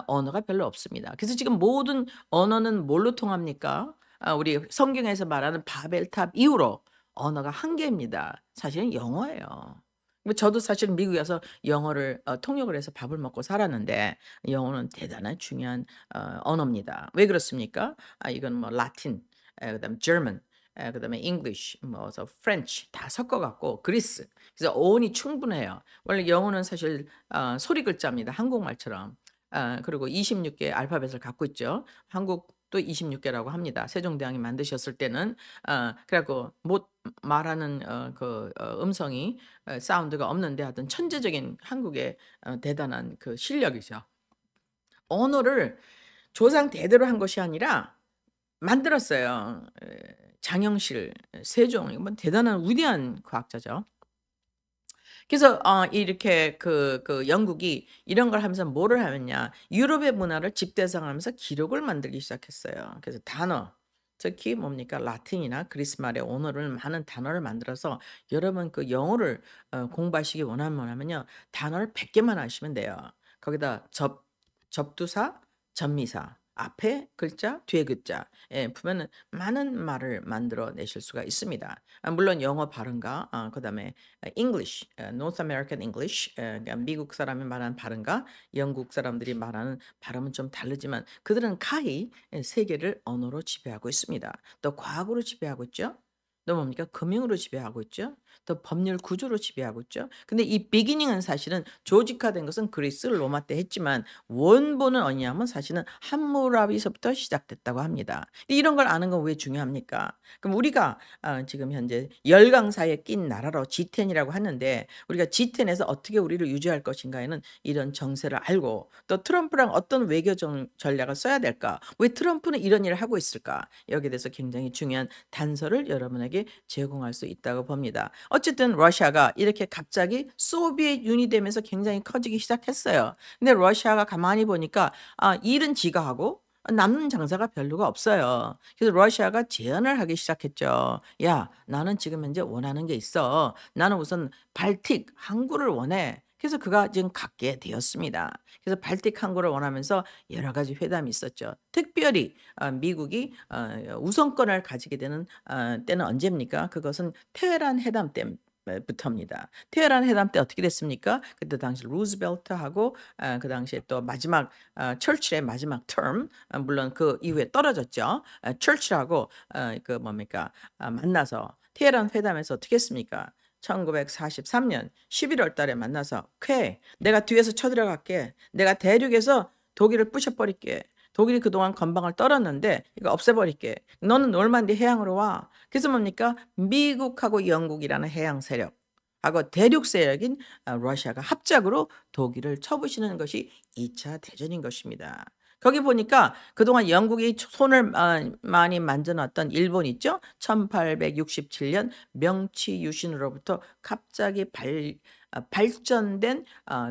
S1: 언어가 별로 없습니다. 그래서 지금 모든 언어는 뭘로 통합니까? 우리 성경에서 말하는 바벨탑 이후로 언어가 한 개입니다. 사실은 영어예요. 저도 사실 미국에 서 영어를 통역을 해서 밥을 먹고 살았는데 영어는 대단한 중요한 언어입니다. 왜 그렇습니까? 이건 뭐 라틴, 그다음에 German, 그다음에 English, 뭐 French 다 섞어 갖고 그리스. 그래서 어원이 충분해요. 원래 영어는 사실 소리 글자입니다. 한국말처럼. 그리고 26개의 알파벳을 갖고 있죠. 한국도 26개라고 합니다. 세종대왕이 만드셨을 때는. 그래 갖고 못 말하는 음성이 사운드가 없는데 하여튼 천재적인 한국의 대단한 그 실력이죠. 언어를 조상 대대로 한 것이 아니라 만들었어요. 장영실, 세종 이건 대단한 위대한 과학자죠. 그래서 이렇게 영국이 이런 걸 하면서 뭐를 하느냐. 유럽의 문화를 집대성하면서 기록을 만들기 시작했어요. 그래서 단어, 특히 뭡니까? 라틴이나 그리스 말의 언어를 많은 단어를 만들어서 여러분 그 영어를 공부하시기 원하면요. 단어를 100개만 하시면 돼요. 거기다 접두사, 접미사, 앞에 글자, 뒤에 글자 보면은 많은 말을 만들어 내실 수가 있습니다. 물론 영어 발음과 그다음에 English, North American English, 그러니까 미국 사람이 말하는 발음과 영국 사람들이 말하는 발음은 좀 다르지만 그들은 가히 세계를 언어로 지배하고 있습니다. 또 과학으로 지배하고 있죠. 또 뭡니까? 금융으로 지배하고 있죠. 또 법률 구조로 지배하고 있죠. 근데 이 비기닝은 사실은 조직화된 것은 그리스, 로마 때 했지만 원본은 어디냐면 사실은 함무라비서부터 시작됐다고 합니다. 이런 걸 아는 건 왜 중요합니까? 그럼 우리가 지금 현재 열강사에 낀 나라로 G10이라고 하는데 우리가 G10에서 어떻게 우리를 유지할 것인가에는 이런 정세를 알고 또 트럼프랑 어떤 외교 전략을 써야 될까? 왜 트럼프는 이런 일을 하고 있을까? 여기에 대해서 굉장히 중요한 단서를 여러분에게 제공할 수 있다고 봅니다. 어쨌든 러시아가 이렇게 갑자기 소비에트 윤이 되면서 굉장히 커지기 시작했어요. 근데 러시아가 가만히 보니까 일은 지가 하고 남는 장사가 별로가 없어요. 그래서 러시아가 제안을 하기 시작했죠. 야, 나는 지금 현재 원하는 게 있어. 나는 우선 발틱 항구를 원해. 그래서 그가 지금 갖게 되었습니다. 그래서 발틱 항구를 원하면서 여러 가지 회담이 있었죠. 특별히 미국이 우선권을 가지게 되는 때는 언제입니까? 그것은 테헤란 회담 때 부터입니다. 테헤란 회담 때 어떻게 됐습니까? 그때 당시 루즈벨트하고 그 당시에 또 마지막 철칠의 마지막 term, 물론 그 이후에 떨어졌죠. 철칠하고 그 뭡니까? 만나서 테헤란 회담에서 어떻게 했습니까? 1943년 11월 달에 만나서 내가 뒤에서 쳐들어갈게. 내가 대륙에서 독일을 부셔버릴게. 독일이 그동안 건방을 떨었는데 이거 없애버릴게. 너는 노르만디 해양으로 와. 그래서 뭡니까? 미국하고 영국이라는 해양 세력하고 대륙 세력인 러시아가 합작으로 독일을 쳐부시는 것이 2차 대전인 것입니다. 거기 보니까 그동안 영국이 손을 많이 만져놨던 일본 있죠? 1867년 명치 유신으로부터 갑자기 발전된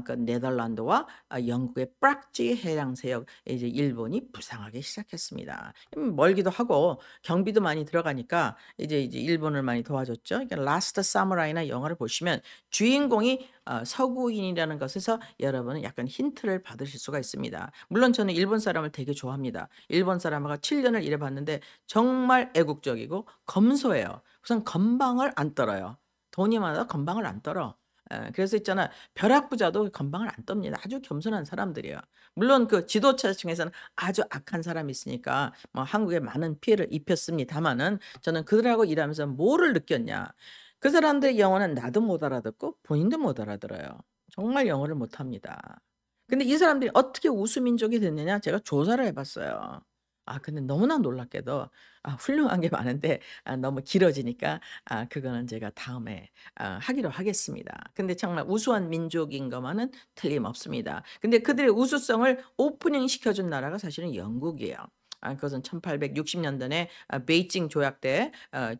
S1: 그 네덜란드와 영국의 프락지 해양 세력 이제 일본이 부상하기 시작했습니다. 멀기도 하고 경비도 많이 들어가니까 이제 일본을 많이 도와줬죠. 그러니까 라스트 사무라이나 영화를 보시면 주인공이 서구인이라는 것에서 여러분은 약간 힌트를 받으실 수가 있습니다. 물론 저는 일본 사람을 되게 좋아합니다. 일본 사람하고 7년을 일해봤는데 정말 애국적이고 검소해요. 우선 건방을 안 떨어요. 돈이 많아도 건방을 안 떨어. 그래서 있잖아. 벼락부자도 건방을 안 떱니다. 아주 겸손한 사람들이에요. 물론 그 지도자층에서는 아주 악한 사람이 있으니까 뭐 한국에 많은 피해를 입혔습니다마는 저는 그들하고 일하면서 뭐를 느꼈냐. 그 사람들의 영어는 나도 못 알아듣고 본인도 못 알아들어요. 정말 영어를 못 합니다. 근데 이 사람들이 어떻게 우수민족이 됐느냐 제가 조사를 해봤어요. 근데 너무나 놀랍게도 훌륭한 게 많은데 너무 길어지니까 그거는 제가 다음에 하기로 하겠습니다. 근데 정말 우수한 민족인 것만은 틀림없습니다. 근데 그들의 우수성을 오프닝 시켜준 나라가 사실은 영국이에요. 그것은 1860년대 베이징 조약 때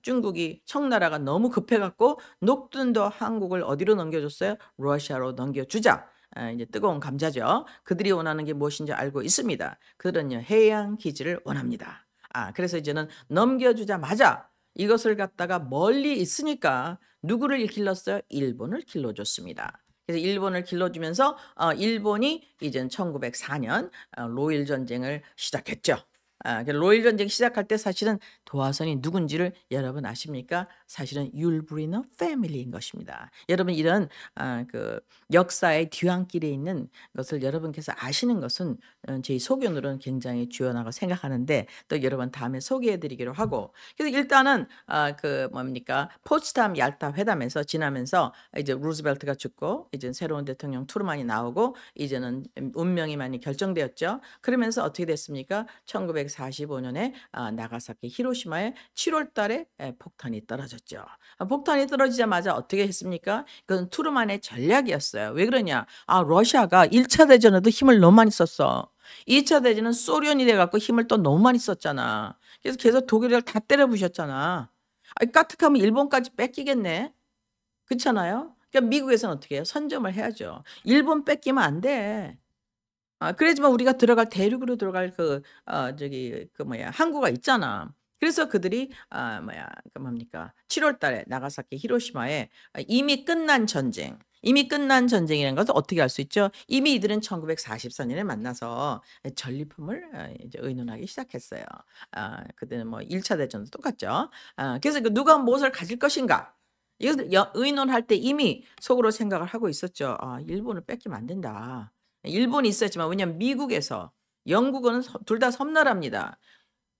S1: 중국이 청나라가 너무 급해갖고 녹든도 한국을 어디로 넘겨줬어요? 러시아로 넘겨주자. 이제 뜨거운 감자죠. 그들이 원하는 게 무엇인지 알고 있습니다. 그들은요 해양 기지를 원합니다. 그래서 이제는 넘겨주자마자 이것을 갖다가 멀리 있으니까 누구를 길렀어요? 일본을 길러줬습니다. 그래서 일본을 길러주면서 일본이 이제 1904년 로일 전쟁을 시작했죠. 로일 전쟁 시작할 때 사실은 도화선이 누군지를 여러분 아십니까? 사실은 You'll bring a family인 것입니다. 여러분 이런 그 역사의 뒤안길에 있는 것을 여러분께서 아시는 것은 저희 소견으로는 굉장히 중요하다고 생각하는데 또 여러분 다음에 소개해 드리기로 하고 그래서 일단은 그 뭡니까? 포츠담 얄타 회담에서 지나면서 이제 루즈벨트가 죽고 이제 새로운 대통령 트루만이 나오고 이제는 운명이 많이 결정되었죠. 그러면서 어떻게 됐습니까? 1945 년에 나가사키 히로시마에 7월 달에 폭탄이 떨어졌죠. 폭탄이 떨어지자마자 어떻게 했습니까? 그건 트루만의 전략이었어요. 왜 그러냐? 러시아가 1차 대전에도 힘을 너무 많이 썼어. 2차 대전은 소련이 돼 갖고 힘을 또 너무 많이 썼잖아. 그래서 계속 독일을 다 때려 부셨잖아. 까딱하면 일본까지 뺏기겠네. 그렇잖아요. 그러니까 미국에서는 어떻게 해요? 선점을 해야죠. 일본 뺏기면 안 돼. 그래야지만 우리가 들어갈 대륙으로 들어갈 저기 그 뭐야 항구가 있잖아. 그래서 그들이 뭐야 그 뭡니까 7월 달에 나가사키 히로시마에 이미 끝난 전쟁이라는 것을 어떻게 알 수 있죠? 이미 이들은 1944 년에 만나서 전리품을 이제 의논하기 시작했어요. 그때는 뭐 1차 대전도 똑같죠. 그래서 그 '누가 무엇을 가질 것인가.' 이것을 의논할 때 이미 속으로 생각을 하고 있었죠. '일본을 뺏기면 안 된다.' 일본이 있었지만 왜냐하면 미국에서 영국은 둘 다 섬나라입니다.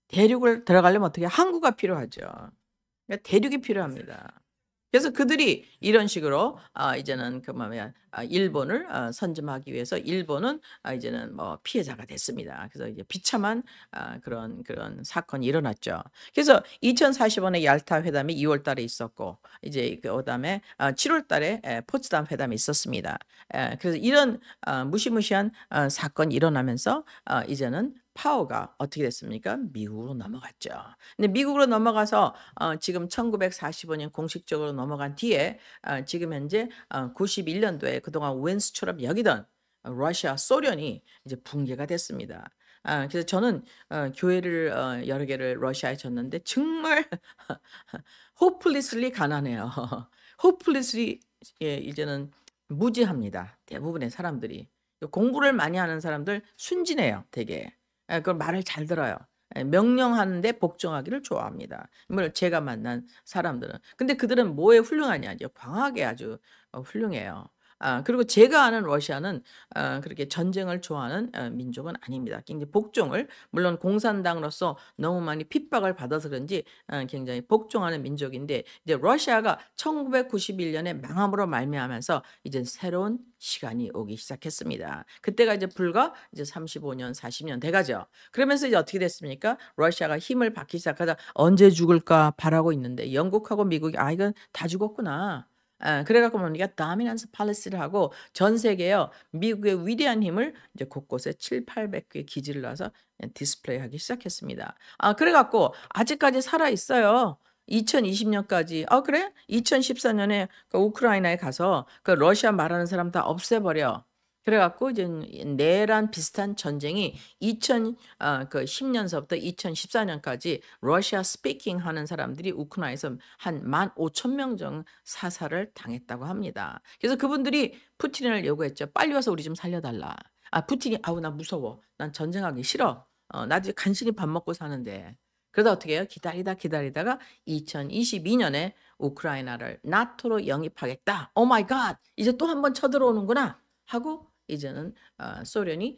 S1: 대륙을 들어가려면 어떻게 항구가 필요하죠. 그러니까 대륙이 필요합니다. 그래서 그들이 이런 식으로 이제는 그 뭐냐 일본을 선점하기 위해서 일본은 이제는 뭐 피해자가 됐습니다. 그래서 이제 비참한 그런 사건이 일어났죠. 그래서 2045 년에 얄타 회담이 2월 달에 있었고 이제 그다음에 7월 달에 포츠담 회담이 있었습니다. 그래서 이런 무시무시한 사건이 일어나면서 이제는 파워가 어떻게 됐습니까? 미국으로 넘어갔죠. 근데 미국으로 넘어가서 지금 1945년 공식적으로 넘어간 뒤에 지금 현재 91 년도에 그동안 웬수처럼 여기던 러시아, 소련이 이제 붕괴가 됐습니다. 그래서 저는 교회를 여러 개를 러시아에 졌는데 정말 hopelessly 가난해요. hopelessly 이제는 무지합니다. 대부분의 사람들이. 공부를 많이 하는 사람들 순진해요, 되게. 그 말을 잘 들어요. 명령하는데 복종하기를 좋아합니다. 물론 제가 만난 사람들은. 근데 그들은 뭐에 훌륭하냐? 이제 광학에 아주 훌륭해요. 그리고 제가 아는 러시아는 그렇게 전쟁을 좋아하는 민족은 아닙니다. 굉장히 복종을 물론 공산당으로서 너무 많이 핍박을 받아서 그런지 굉장히 복종하는 민족인데 이제 러시아가 1991 년에 망함으로 말미암아서 이제 새로운 시간이 오기 시작했습니다. 그때가 이제 불과 이제 35년 40년 돼 가죠. 그러면서 이제 어떻게 됐습니까? 러시아가 힘을 받기 시작하자 '언제 죽을까?' 바라고 있는데 영국하고 미국이 '아 이건 다 죽었구나.' 그래 갖고 뭡니까? 다미넌스 팔레스를 하고 전 세계에요. 미국의 위대한 힘을 이제 곳곳에 700-800 개의 기지를 놔서 디스플레이하기 시작했습니다. 그래 갖고 아직까지 살아 있어요. 2020 년까지. 그래? 2014 년에 그 우크라이나에 가서 그 러시아 말하는 사람 다 없애버려. 그래 갖고 이제 내란 비슷한 전쟁이 10 년서부터 2014 년까지 러시아 스피킹 하는 사람들이 우크라이나에서 한 15,000명 정도 사살을 당했다고 합니다. 그래서 그분들이 푸틴을 요구했죠. "빨리 와서 우리 좀 살려 달라." 푸틴이 "아우 나 무서워. 난 전쟁하기 싫어. 나 지금 간신히 밥 먹고 사는데." 그러다 어떻게 해요? 기다리다가 2022 년에 우크라이나를 나토로 영입하겠다. "오 마이 갓. 이제 또 한 번 쳐들어오는구나." 하고 이제는 소련이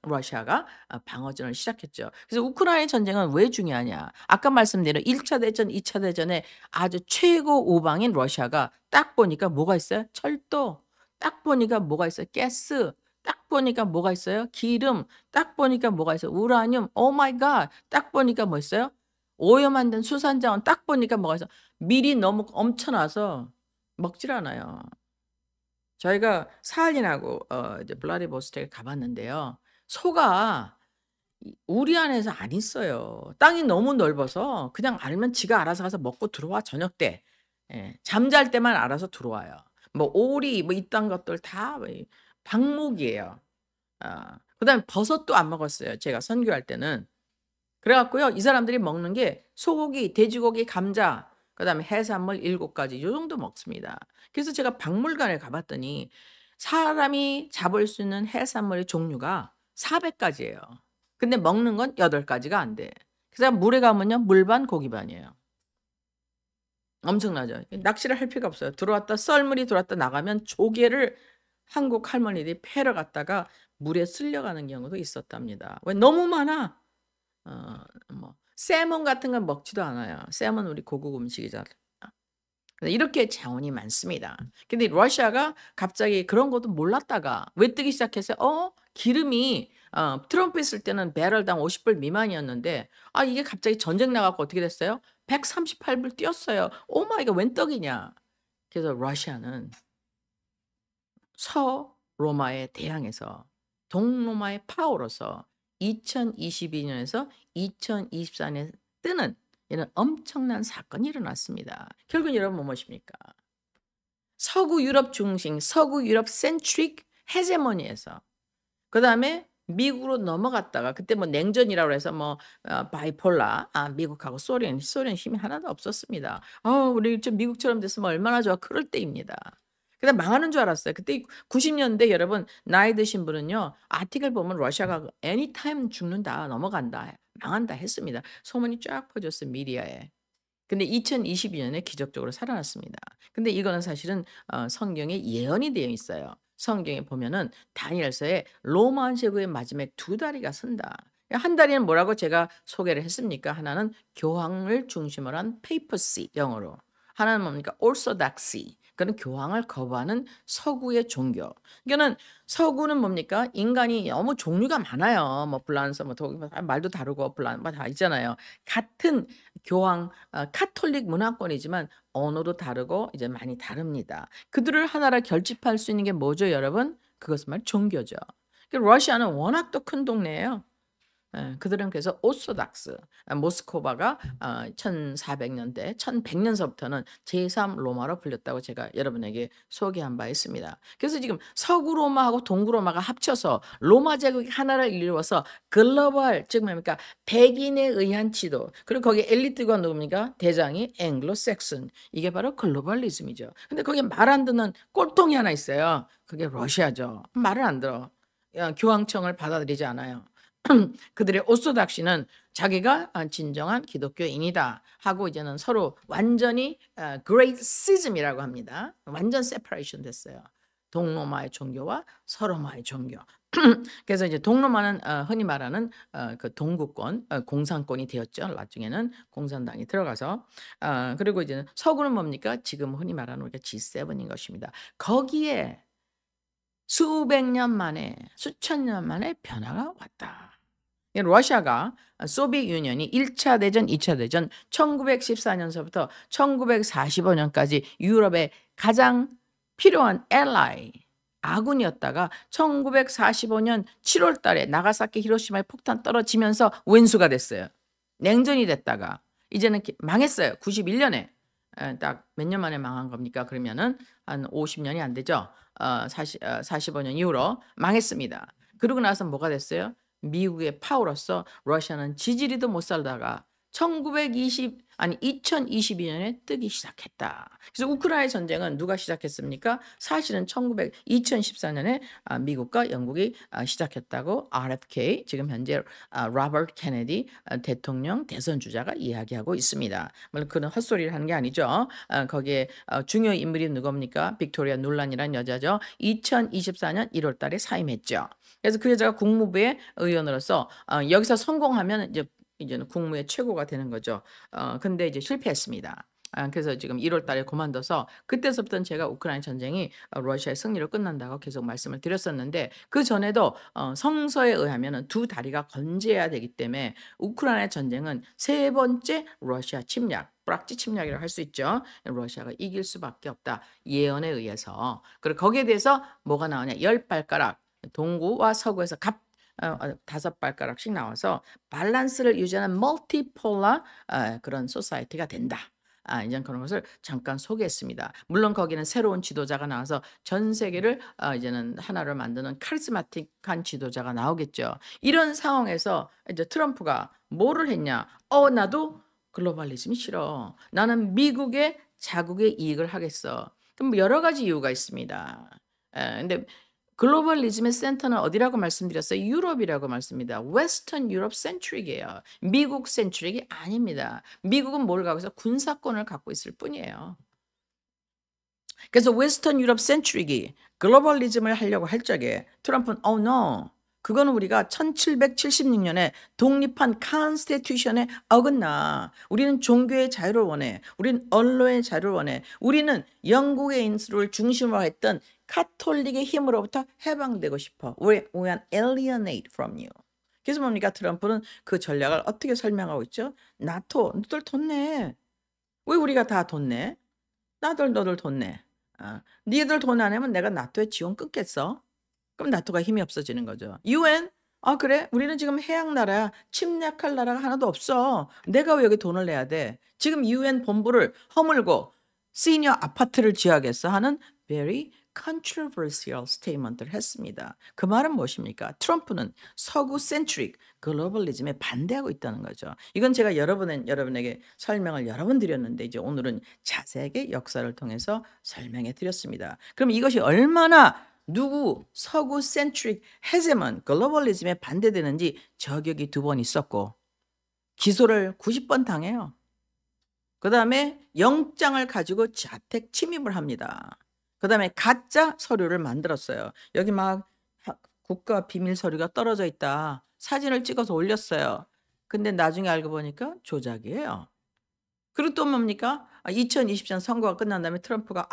S1: 러시아가 방어전을 시작했죠. 그래서 우크라이나 전쟁은 왜 중요하냐? 아까 말씀드린 1차 대전, 2차 대전에 아주 최고 우방인 러시아가 딱 보니까 뭐가 있어요? 철도. 딱 보니까 뭐가 있어요? 가스. 딱 보니까 뭐가 있어요? 기름. 딱 보니까 뭐가 있어요? 우라늄. 오 마이 갓. 딱 보니까 뭐 있어요? 오염 된 수산자원 딱 보니까 뭐가 있어? 밀이 너무 엄청나서 먹질 않아요. 저희가 스탈린하고 이제 블라디보스토크에 가 봤는데요. 소가 우리 안에서 안 있어요. 땅이 너무 넓어서 그냥 알면 지가 알아서 가서 먹고 들어와 저녁 때. 잠잘 때만 알아서 들어와요. 뭐 오리 뭐 이딴 것들 다 이 방목이에요. 그다음에 버섯도 안 먹었어요, 제가 선교할 때는. 그래 갖고요. 이 사람들이 먹는 게 소고기, 돼지고기, 감자 그다음에 해산물 7 가지 요 정도 먹습니다. 그래서 제가 박물관에 가 봤더니 사람이 잡을 수 있는 해산물의 종류가 400 가지예요. 근데 먹는 건 8가지가 안 돼. 그래서 물에 가면요 물 반 고기 반이에요. 엄청나죠. 낚시를 할 필요가 없어요. 들어왔다 썰물이 들어왔다 나가면 조개를 한국 할머니들이 패러 갔다가 물에 쓸려가는 경우도 있었답니다. 왜 너무 많아. 어 뭐 세몬 같은 건 먹지도 않아요. 세몬 우리 고국 음식이잖아. 이렇게 자원이 많습니다. 근데 러시아가 갑자기 그런 것도 몰랐다가 왜 뜨기 시작했어요? 기름이 트럼프 있을 때는 배럴당 50불 미만이었는데 이게 갑자기 전쟁 나 갖고 어떻게 됐어요? 138불 뛰었어요. 오 마이 갓 웬 떡이냐. 그래서 러시아는 서로마에 대항해서 동로마의 파워로서 2022 년에서 2024년에 뜨는 이런 엄청난 사건이 일어났습니다. 결국은 여러분 무엇입니까? 서구 유럽 중심, 서구 유럽 센트릭 헤제모니에서 그다음에 미국으로 넘어갔다가 그때 뭐 냉전이라고 해서 뭐 바이폴라 미국하고 소련 힘이 하나도 없었습니다. 우리 좀 미국처럼 됐으면 얼마나 좋아. 그럴 때입니다. 근데 망하는 줄 알았어요. 그때 90 년대 여러분 나이 드신 분은요. 아티클 보면 러시아가 애니타임 죽는다. 넘어간다. 망한다 했습니다. 소문이 쫙 퍼졌어요 미디어에. 근데 2022 년에 기적적으로 살아났습니다. 근데 이거는 사실은 성경에 예언이 되어 있어요. 성경에 보면은 다니엘서에 로마 제국의 마지막 2다리가 선다. 한 다리는 뭐라고 제가 소개를 했습니까? 하나는 교황을 중심으로 한 페이퍼시 영어로. 하나는 뭡니까? orthodoxy. 그는 교황을 거부하는 서구의 종교. 이거는 서구는 뭡니까? 인간이 너무 종류가 많아요. 뭐 불란서 뭐 독일 말도 다르고 불란 뭐다 있잖아요. 같은 교황 카톨릭 문화권이지만 언어도 다르고 이제 많이 다릅니다. 그들을 하나로 결집할 수 있는 게 뭐죠, 여러분? 그것은 말 종교죠. 러시아는 워낙 또 큰 동네예요. 그들은 그래서 오소닥스 모스크바가 1400년대 1100년서부터는 제3 로마로 불렸다고 제가 여러분에게 소개한 바 있습니다. 그래서 지금 서구 로마하고 동구 로마가 합쳐서 로마 제국이 하나를 이루어서 글로벌 즉 뭡니까 백인에 의한 지도 그리고 거기 엘리트가 누굽니까 대장이 앵글로색슨 이게 바로 글로벌리즘이죠. 근데 거기 말 안 듣는 꼴통이 하나 있어요. 그게 러시아죠. 말을 안 들어. 교황청을 받아들이지 않아요. 그들의 오소닥시는 자기가 진정한 기독교인이다 하고 이제는 서로 완전히 그레이트 시즘이라고 합니다. 완전 세퍼레이션 됐어요. 동로마의 종교와 서로마의 종교. 그래서 이제 동로마는 흔히 말하는 그 동구권, 공산권이 되었죠. 나중에는 공산당이 들어가서 그리고 이제 서구는 뭡니까? 지금 흔히 말하는 우리가 G7인 것입니다. 거기에 수백 년 만에, 수천 년 만에 변화가 왔다. 러시아가 소비에트 유니언이 1차 대전, 2차 대전 1914년서부터 1945년까지 유럽의 가장 필요한 ally 아군이었다가 1945년 7월 달에 나가사키 히로시마에 폭탄 떨어지면서 왼수가 됐어요. 냉전이 됐다가 이제는 망했어요. 91년에. 딱 몇 년 만에 망한 겁니까? 그러면은 한 50년이 안 되죠. 45년 이후로 망했습니다. 그러고 나서 뭐가 됐어요? 미국의 파워로서 러시아는 지지리도 못 살다가 2022년에 뜨기 시작했다. 그래서 우크라이나 전쟁은 누가 시작했습니까? 사실은 2014년에 미국과 영국이 시작했다고 RFK 지금 현재 로버트 케네디 대통령 대선 주자가 이야기하고 있습니다. 물론 그는 헛소리를 하는 게 아니죠. 거기에 중요 인물이 누굽니까? 빅토리아 눌란이라는 여자죠. 2024년 1월 달에 사임했죠. 그래서 그 여자가 국무부의 의원으로서 여기서 성공하면 이제는 국무의 최고가 되는 거죠. 근데 이제 실패했습니다. 그래서 지금 1월 달에 그만둬서 그때서부터는 제가 우크라이나 전쟁이 러시아의 승리로 끝난다고 계속 말씀을 드렸었는데 그 전에도 성서에 의하면은 2다리가 건재해야 되기 때문에 우크라이나 전쟁은 3번째 러시아 침략 뿌락지 침략이라고 할 수 있죠. 러시아가 이길 수밖에 없다. 예언에 의해서. 그리고 거기에 대해서 뭐가 나오냐. 10발가락 동구와 서구에서 5발가락씩 나와서 밸런스를 유지하는 멀티폴라 그런 소사이티가 된다. 이제 그런 것을 잠깐 소개했습니다. 물론 거기는 새로운 지도자가 나와서 전 세계를 이제는 하나로 만드는 카리스마틱한 지도자가 나오겠죠. 이런 상황에서 이제 트럼프가 뭐를 했냐? 나도 글로벌리즘이 싫어. 나는 미국의 자국의 이익을 하겠어. 그럼 여러 가지 이유가 있습니다. 근데 글로벌리즘의 센터는 어디라고 말씀드렸어요? 유럽이라고 말씀입니다. 웨스턴 유럽 센트릭이에요. 미국 센트릭이 아닙니다. 미국은 뭘 갖고 있어? 군사권을 갖고 있을 뿐이에요. 그래서 웨스턴 유럽 센트릭이 글로벌리즘을 하려고 할 적에 트럼프는 "Oh no. 그거는 우리가 1776년에 독립한 컨스티튜션에 어긋나. 우리는 종교의 자유를 원해. 우리는 언론의 자유를 원해. 우리는 영국의 인수를 중심으로 했던 가톨릭의 힘으로부터 해방되고 싶어. We are alienate from you." 그래서 뭡니까? 트럼프는 그 전략을 어떻게 설명하고 있죠? "나토, 너들 돈 내. 왜 우리가 다 돈 내? 너들 돈 내. 니들 돈 안 내면 내가 나토에 지원 끊겠어." 그럼 나토가 힘이 없어지는 거죠. UN? "아 그래? 우리는 지금 해양 나라야. 침략할 나라가 하나도 없어. 내가 왜 여기 돈을 내야 돼? 지금 UN 본부를 허물고 시니어 아파트를 지어야겠어." 하는 very controversial statement을 했습니다. 그 말은 무엇입니까? 트럼프는 서구 센트릭 글로벌리즘에 반대하고 있다는 거죠. 이건 제가 여러분에게 설명을 여러 번 드렸는데 이제 오늘은 자세하게 역사를 통해서 설명해 드렸습니다. 그럼 이것이 얼마나 누구 서구 센트릭 헤제먼 글로벌리즘에 반대되는지 저격이 2번 있었고 기소를 90번 당해요. 그다음에 영장을 가지고 자택 침입을 합니다. 그다음에 가짜 서류를 만들었어요. 여기 막 국가 비밀 서류가 떨어져 있다. 사진을 찍어서 올렸어요. 근데 나중에 알고 보니까 조작이에요. 그리고 또 뭡니까? 2020년 선거가 끝난 다음에 트럼프가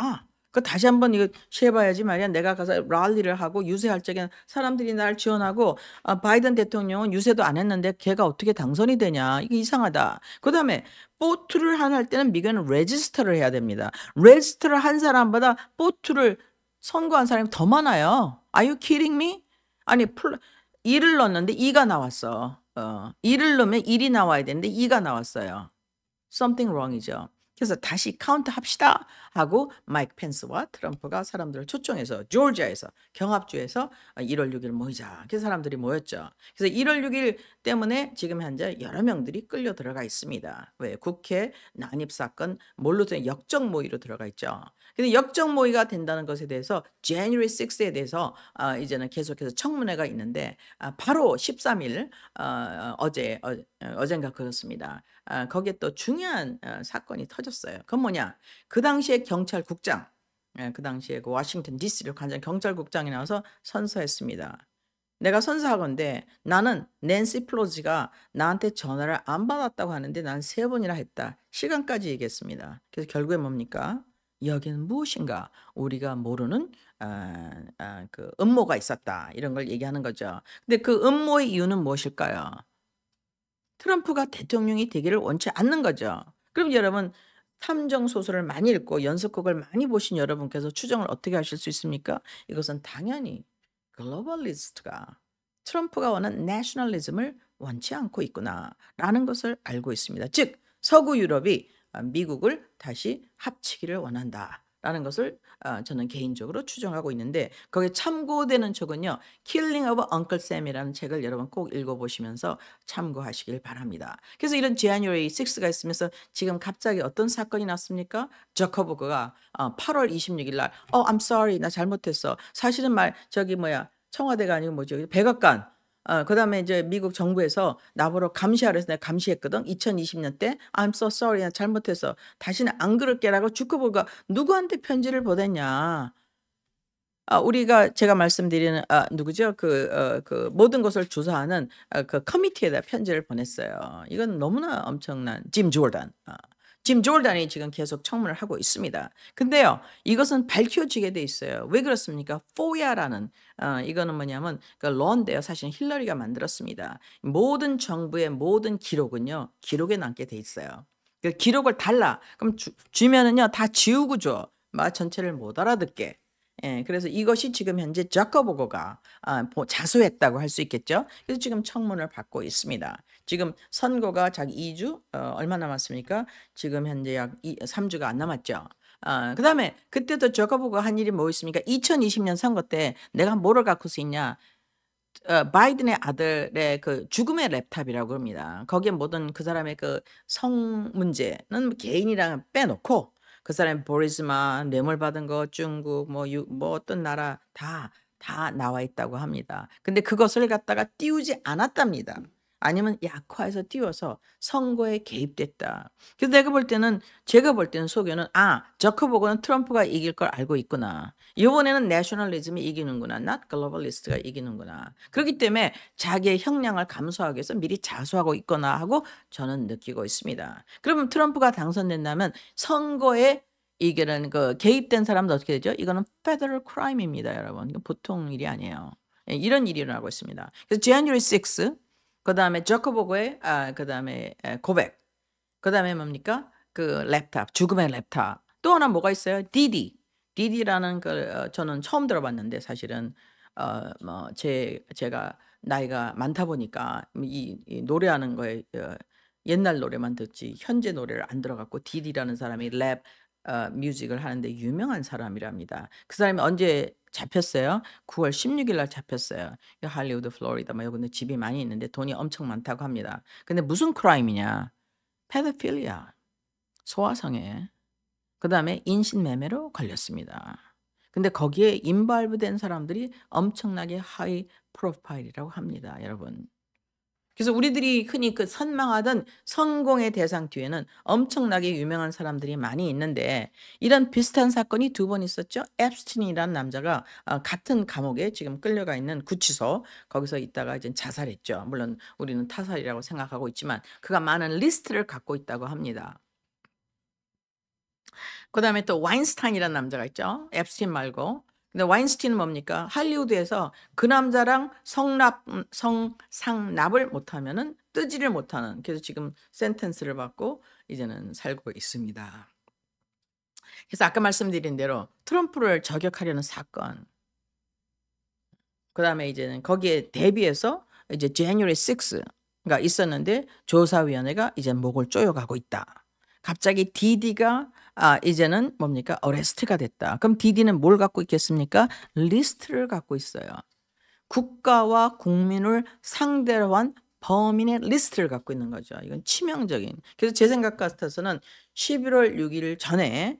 S1: 그거 다시 한번 이거 시해 봐야지 말이야. 내가 가서 랠리를 하고 유세할 적에는 사람들이 날 지원하고 바이든 대통령은 유세도 안 했는데 걔가 어떻게 당선이 되냐. 이게 이상하다. 그다음에 보트를 하나 할 때는 미국은 레지스터를 해야 됩니다. 레지스터를 한 사람보다 보트를 선고한 사람이 더 많아요. Are you kidding me? 아니 1을 넣었는데 2가 나왔어. 1을 넣으면 1이 나와야 되는데 2가 나왔어요. something wrong이죠. 그래서 "다시 카운트 합시다." 하고 마이크 펜스와 트럼프가 사람들을 초청해서 조지아에서 경합주에서 1월 6일 모이자. 그래서 사람들이 모였죠. 그래서 1월 6일 때문에 지금 현재 여러 명들이 끌려 들어가 있습니다. 왜? 국회 난입 사건 몰로된 역적 모의로 들어가 있죠. 근데 역적 모의가 된다는 것에 대해서 January 6에 대해서 이제는 계속해서 청문회가 있는데 바로 13일 어젠가 그렇습니다. 거기에 또 중요한 사건이 터졌어요. 그건 뭐냐? 그 당시에 경찰국장 그 당시에 그 워싱턴 DC를 관장 경찰국장이 나와서 선서했습니다. "내가 선서하건대 나는 낸시 플로지가 나한테 전화를 안 받았다고 하는데 난 3번이나 했다." 시간까지 얘기했습니다. 그래서 결국에 뭡니까? "여기는 무엇인가 우리가 모르는 그 음모가 있었다." 이런 걸 얘기하는 거죠. 근데 그 음모의 이유는 무엇일까요? 트럼프가 대통령이 되기를 원치 않는 거죠. 그럼 여러분 탐정 소설을 많이 읽고 연속극을 많이 보신 여러분께서 추정을 어떻게 하실 수 있습니까? 이것은 당연히 글로벌리스트가 트럼프가 원하는 내셔널리즘을 원치 않고 있구나라는 것을 알고 있습니다. 즉 서구 유럽이 미국을 다시 합치기를 원한다라는 것을 저는 개인적으로 추정하고 있는데 거기에 참고되는 책은요. Killing of Uncle Sam이라는 책을 여러분 꼭 읽어보시면서 참고하시길 바랍니다. 그래서 이런 January 6가 있으면서 지금 갑자기 어떤 사건이 났습니까? 저커버그가 8월 26일 날 I'm sorry. 나 잘못했어. 사실은 저기 청와대가 아니고 뭐죠? 백악관 그다음에 이제 미국 정부에서 나보러 감시하라 해서 내가 감시했거든. 2020년 때 "I'm so sorry. 나 잘못했어. 다시는 안 그럴게."라고 주커버그가 누구한테 편지를 보냈냐. 우리가 제가 말씀드리는 누구죠? 그 모든 것을 조사하는 그 커미티에다 편지를 보냈어요. 이건 너무나 엄청난 짐 조던. 짐 조던이 지금 계속 청문을 하고 있습니다. 근데요. 이것은 밝혀지게 돼 있어요. 왜 그렇습니까? FOIA라는 이거는 뭐냐면 그 로인데요. 사실은 힐러리가 만들었습니다. 모든 정부의 모든 기록은요. 기록에 남게 돼 있어요. 그 기록을 달라. 그럼 주면은요. 다 지우고 줘. 말 전체를 못 알아듣게. 예. 그래서 이것이 지금 현재 자커버거가 자수했다고 할 수 있겠죠. 그래서 지금 청문을 받고 있습니다. 지금 선고가 작 2 주 얼마 남았습니까? 지금 현재 약 3 주가 안 남았죠. 그다음에 그때도 자커버거가 한 일이 뭐 있습니까? 2020년 선거 때 내가 뭐를 갖고 있냐. 바이든의 아들의 그 죽음의 랩탑이라고 합니다. 거기에 모든 그 사람의 그 성 문제는 개인이랑 빼놓고 그 사람이 보리스마 뇌물 받은 거 중국 뭐 어떤 나라 다 다 나와 있다고 합니다. 근데 그것을 갖다가 띄우지 않았답니다. 아니면 약화해서 띄워서 선거에 개입됐다. 그래서 제가 볼 때는 속에는 '아 저커버그는 트럼프가 이길 걸 알고 있구나. 이번에는 내셔널리즘이 이기는구나. not globalist가 이기는구나.' 그렇기 때문에 자기의 형량을 감수하기 위해서 미리 자수하고 있거나 하고 저는 느끼고 있습니다. 그러면 트럼프가 당선된다면 선거에 이게는 개입된 사람도 어떻게 되죠? 이거는 federal crime입니다, 여러분. 이건 보통 일이 아니에요. 예, 이런 일이 일어나고 있습니다. 그래서 January 6 그다음에 저커버그의 그다음에 고백. 그다음에 뭡니까? 그 랩탑, 죽음의 랩탑. 또 하나 뭐가 있어요? 디디. 디디라는 저는 처음 들어봤는데 사실은 뭐 제가 나이가 많다 보니까 이 노래하는 거에 옛날 노래만 듣지 현재 노래를 안 들어 갖고 디디라는 사람이 랩 뮤직을 하는데 유명한 사람이랍니다. 그 사람이 언제 잡혔어요? 9월 16일 날 잡혔어요. 할리우드 플로리다 뭐 요런 데 집이 많이 있는데 돈이 엄청 많다고 합니다. 근데 무슨 크라임이냐? 페도필리아, 소아성애, 그다음에 인신매매로 걸렸습니다. 근데 거기에 인발브된 사람들이 엄청나게 하이 프로파일이라고 합니다, 여러분. 그래서 우리들이 흔히 선망하던 성공의 대상 뒤에는 엄청나게 유명한 사람들이 많이 있는데 이런 비슷한 사건이 두 번 있었죠. 앱스틴이라는 남자가 같은 감옥에 지금 끌려가 있는 구치소 거기서 있다가 이제 자살했죠. 물론 우리는 타살이라고 생각하고 있지만 그가 많은 리스트를 갖고 있다고 합니다. 그다음에 또 와인스타인이라는 남자가 있죠. 앱스틴 말고. 근데 와인스타인은 뭡니까? 할리우드에서 그 남자랑 성상납을 못하면은 뜨지를 못하는 그래서 지금 센텐스를 받고 이제는 살고 있습니다. 그래서 아까 말씀드린 대로 트럼프를 저격하려는 사건 그다음에 이제는 거기에 대비해서 이제 January 6가 있었는데 조사위원회가 이제 목을 조여가고 있다. 갑자기 디디가 이제는 뭡니까? 어레스트가 됐다. 그럼 디디는 뭘 갖고 있겠습니까? 리스트를 갖고 있어요. 국가와 국민을 상대로 한 범인의 리스트를 갖고 있는 거죠. 이건 치명적인. 그래서 제 생각 같아서는 11월 6일 전에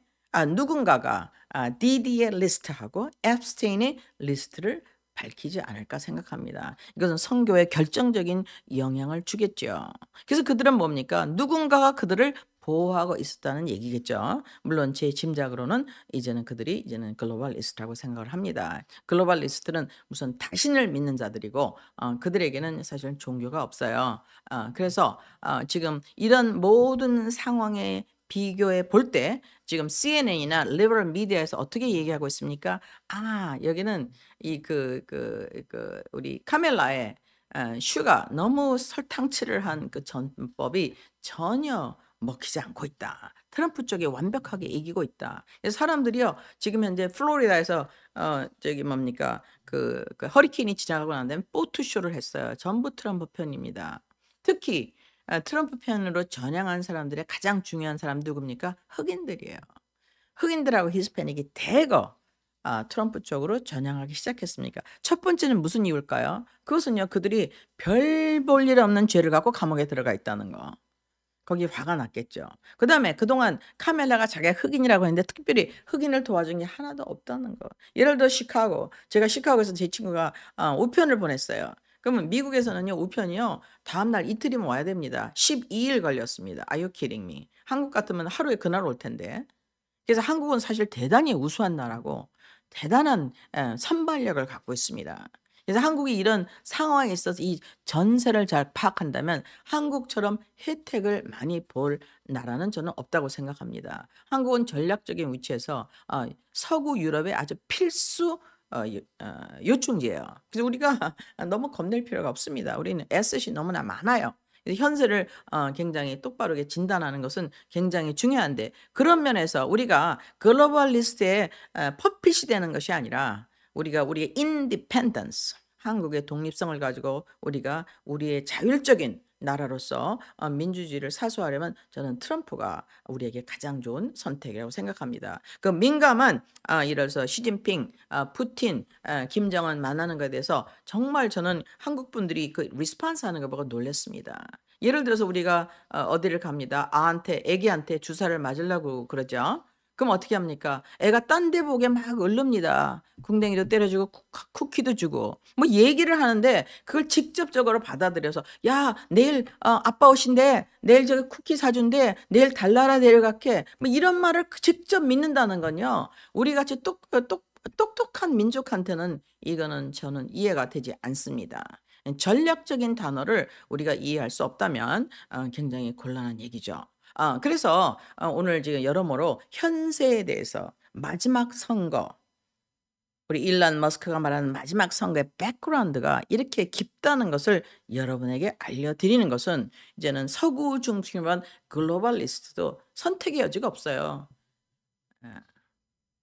S1: 누군가가 디디의 리스트하고 앱스테인의 리스트를 밝히지 않을까 생각합니다. 이것은 선교에 결정적인 영향을 주겠죠. 그래서 그들은 뭡니까? 누군가가 그들을 보호하고 있었다는 얘기겠죠. 물론 제 짐작으로는 이제는 그들이 이제는 글로벌리스트라고 생각을 합니다. 글로벌리스트는 우선 당신을 믿는 자들이고 그들에게는 사실은 종교가 없어요. 그래서 지금 이런 모든 상황에 비교해 볼 때 지금 CNN이나 리버럴 미디어에서 어떻게 얘기하고 있습니까? 여기는 이 우리 카멜라의 슈가 너무 설탕칠을 한 그 전법이 전혀 먹히지 않고 있다. 트럼프 쪽이 완벽하게 이기고 있다. 그래서 사람들이요 지금 현재 플로리다에서 저기 뭡니까 허리케인이 지나가고 난 다음에 포토쇼를 했어요. 전부 트럼프 편입니다. 특히 트럼프 편으로 전향한 사람들의 가장 중요한 사람 누굽니까? 흑인들이에요. 흑인들하고 히스패닉이 대거 트럼프 쪽으로 전향하기 시작했습니까? 첫 번째는 무슨 이유일까요? 그것은요 그들이 별 볼 일 없는 죄를 갖고 감옥에 들어가 있다는 거. 거기에 화가 났겠죠. 그다음에 그동안 카멜라가 자기가 흑인이라고 했는데 특별히 흑인을 도와준 게 하나도 없다는 거. 예를 들어 시카고. 제가 시카고에서 제 친구가 우편을 보냈어요. 그러면 미국에서는요 우편이요 다음 날 이틀이면 와야 됩니다. 12일 걸렸습니다. Are you kidding me? 한국 같으면 하루에 그날 올 텐데. 그래서 한국은 사실 대단히 우수한 나라고 대단한 선발력을 갖고 있습니다. 그래서 한국이 이런 상황에 있어서 이 전세를 잘 파악한다면 한국처럼 혜택을 많이 볼 나라는 저는 없다고 생각합니다. 한국은 전략적인 위치에서 서구 유럽의 아주 필수 요충지예요. 그래서 우리가 너무 겁낼 필요가 없습니다. 우리는 에셋이 너무나 많아요. 현세를 굉장히 똑바르게 진단하는 것은 굉장히 중요한데 그런 면에서 우리가 글로벌리스트의 퍼핏이 되는 것이 아니라 우리의 인디펜던스 한국의 독립성을 가지고 우리가 우리의 자율적인 나라로서 민주주의를 사수하려면 저는 트럼프가 우리에게 가장 좋은 선택이라고 생각합니다. 그 민감한 예를 들어서 시진핑, 푸틴, 김정은 만나는 것에 대해서 정말 저는 한국 분들이 그 리스폰스 하는 거 보고 놀랐습니다. 예를 들어서 우리가 어디를 갑니다. 애기한테 주사를 맞으려고 그러죠. 그럼 어떻게 합니까? 애가 딴 데 보게 막 얼릅니다. 궁뎅이도 때려 주고 쿠키도 주고. 뭐 얘기를 하는데 그걸 직접적으로 받아들여서 "야 내일 아빠 오신대. 내일 저기 쿠키 사 준대. 내일 달나라 데려갈게." 뭐 이런 말을 직접 믿는다는 건요. 우리 같이 똑똑한 민족한테는 이거는 저는 이해가 되지 않습니다. 전략적인 단어를 우리가 이해할 수 없다면 굉장히 곤란한 얘기죠. 그래서 오늘 지금 여러모로 현세에 대해서 마지막 선거, 우리 일론 머스크가 말하는 마지막 선거의 백그라운드가 이렇게 깊다는 것을 여러분에게 알려드리는 것은 이제는 서구 중심한 글로벌리스트도 선택의 여지가 없어요. 예.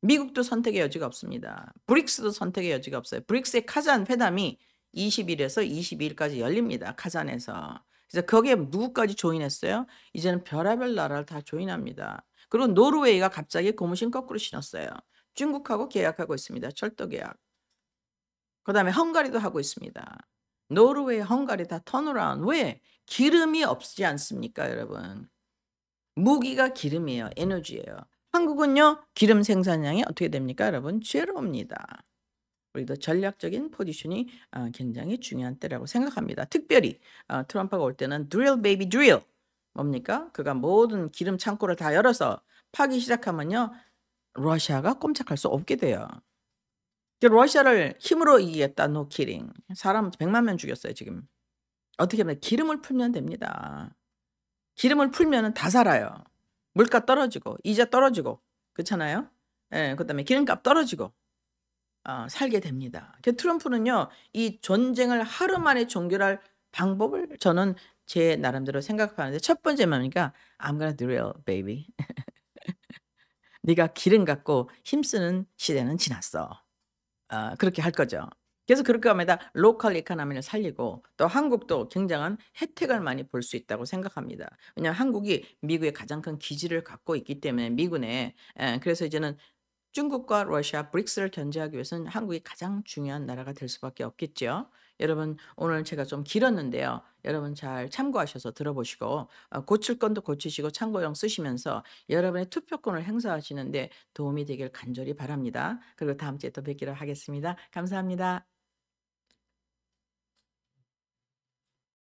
S1: 미국도 선택의 여지가 없습니다. 브릭스도 선택의 여지가 없어요. 브릭스의 카잔 회담이 20 일에서 22 일까지 열립니다, 카잔에서. 그래서 거기에 누구까지 조인했어요? 이제는 별의별 나라를 다 조인합니다. 그리고 노르웨이가 갑자기 고무신 거꾸로 신었어요. 중국하고 계약하고 있습니다, 철도 계약. 그다음에 헝가리도 하고 있습니다. 노르웨이, 헝가리 다 턴어라운드. 왜? 기름이 없지 않습니까, 여러분? 무기가 기름이에요. 에너지예요. 한국은요. 기름 생산량이 어떻게 됩니까, 여러분? 제로입니다. 우리도 전략적인 포지션이 굉장히 중요한 때라고 생각합니다. 특별히 트럼프가 올 때는 drill baby drill. 뭡니까? 그가 모든 기름 창고를 다 열어서 파기 시작하면요. 러시아가 꼼짝할 수 없게 돼요. 러시아를 힘으로 이기겠다. No kidding. 사람 100만 명 죽였어요, 지금. 어떻게 하면 기름을 풀면 됩니다. 기름을 풀면은 다 살아요. 물가 떨어지고 이자 떨어지고 그렇잖아요. 예. 그다음에 기름값 떨어지고 살게 됩니다. 그 트럼프는요. 이 전쟁을 하루 만에 종결할 방법을 저는 제 나름대로 생각하는데 첫 번째 뭡니까? "I'm gonna drill baby." "네가 기름 갖고 힘쓰는 시대는 지났어." 그렇게 할 거죠. 그래서 그렇게 합니다. 로컬 이코노미를 살리고 또 한국도 굉장한 혜택을 많이 볼 수 있다고 생각합니다. 왜냐하면 한국이 미국의 가장 큰 기지를 갖고 있기 때문에 미군에 그래서 이제는 중국과 러시아 브릭스를 견제하기 위해서는 한국이 가장 중요한 나라가 될 수밖에 없겠죠. 여러분 오늘 제가 좀 길었는데요. 여러분 잘 참고하셔서 들어보시고 고칠 건도 고치시고 참고용 쓰시면서 여러분의 투표권을 행사하시는 데 도움이 되길 간절히 바랍니다. 그리고 다음 주에 또 뵙기로 하겠습니다. 감사합니다.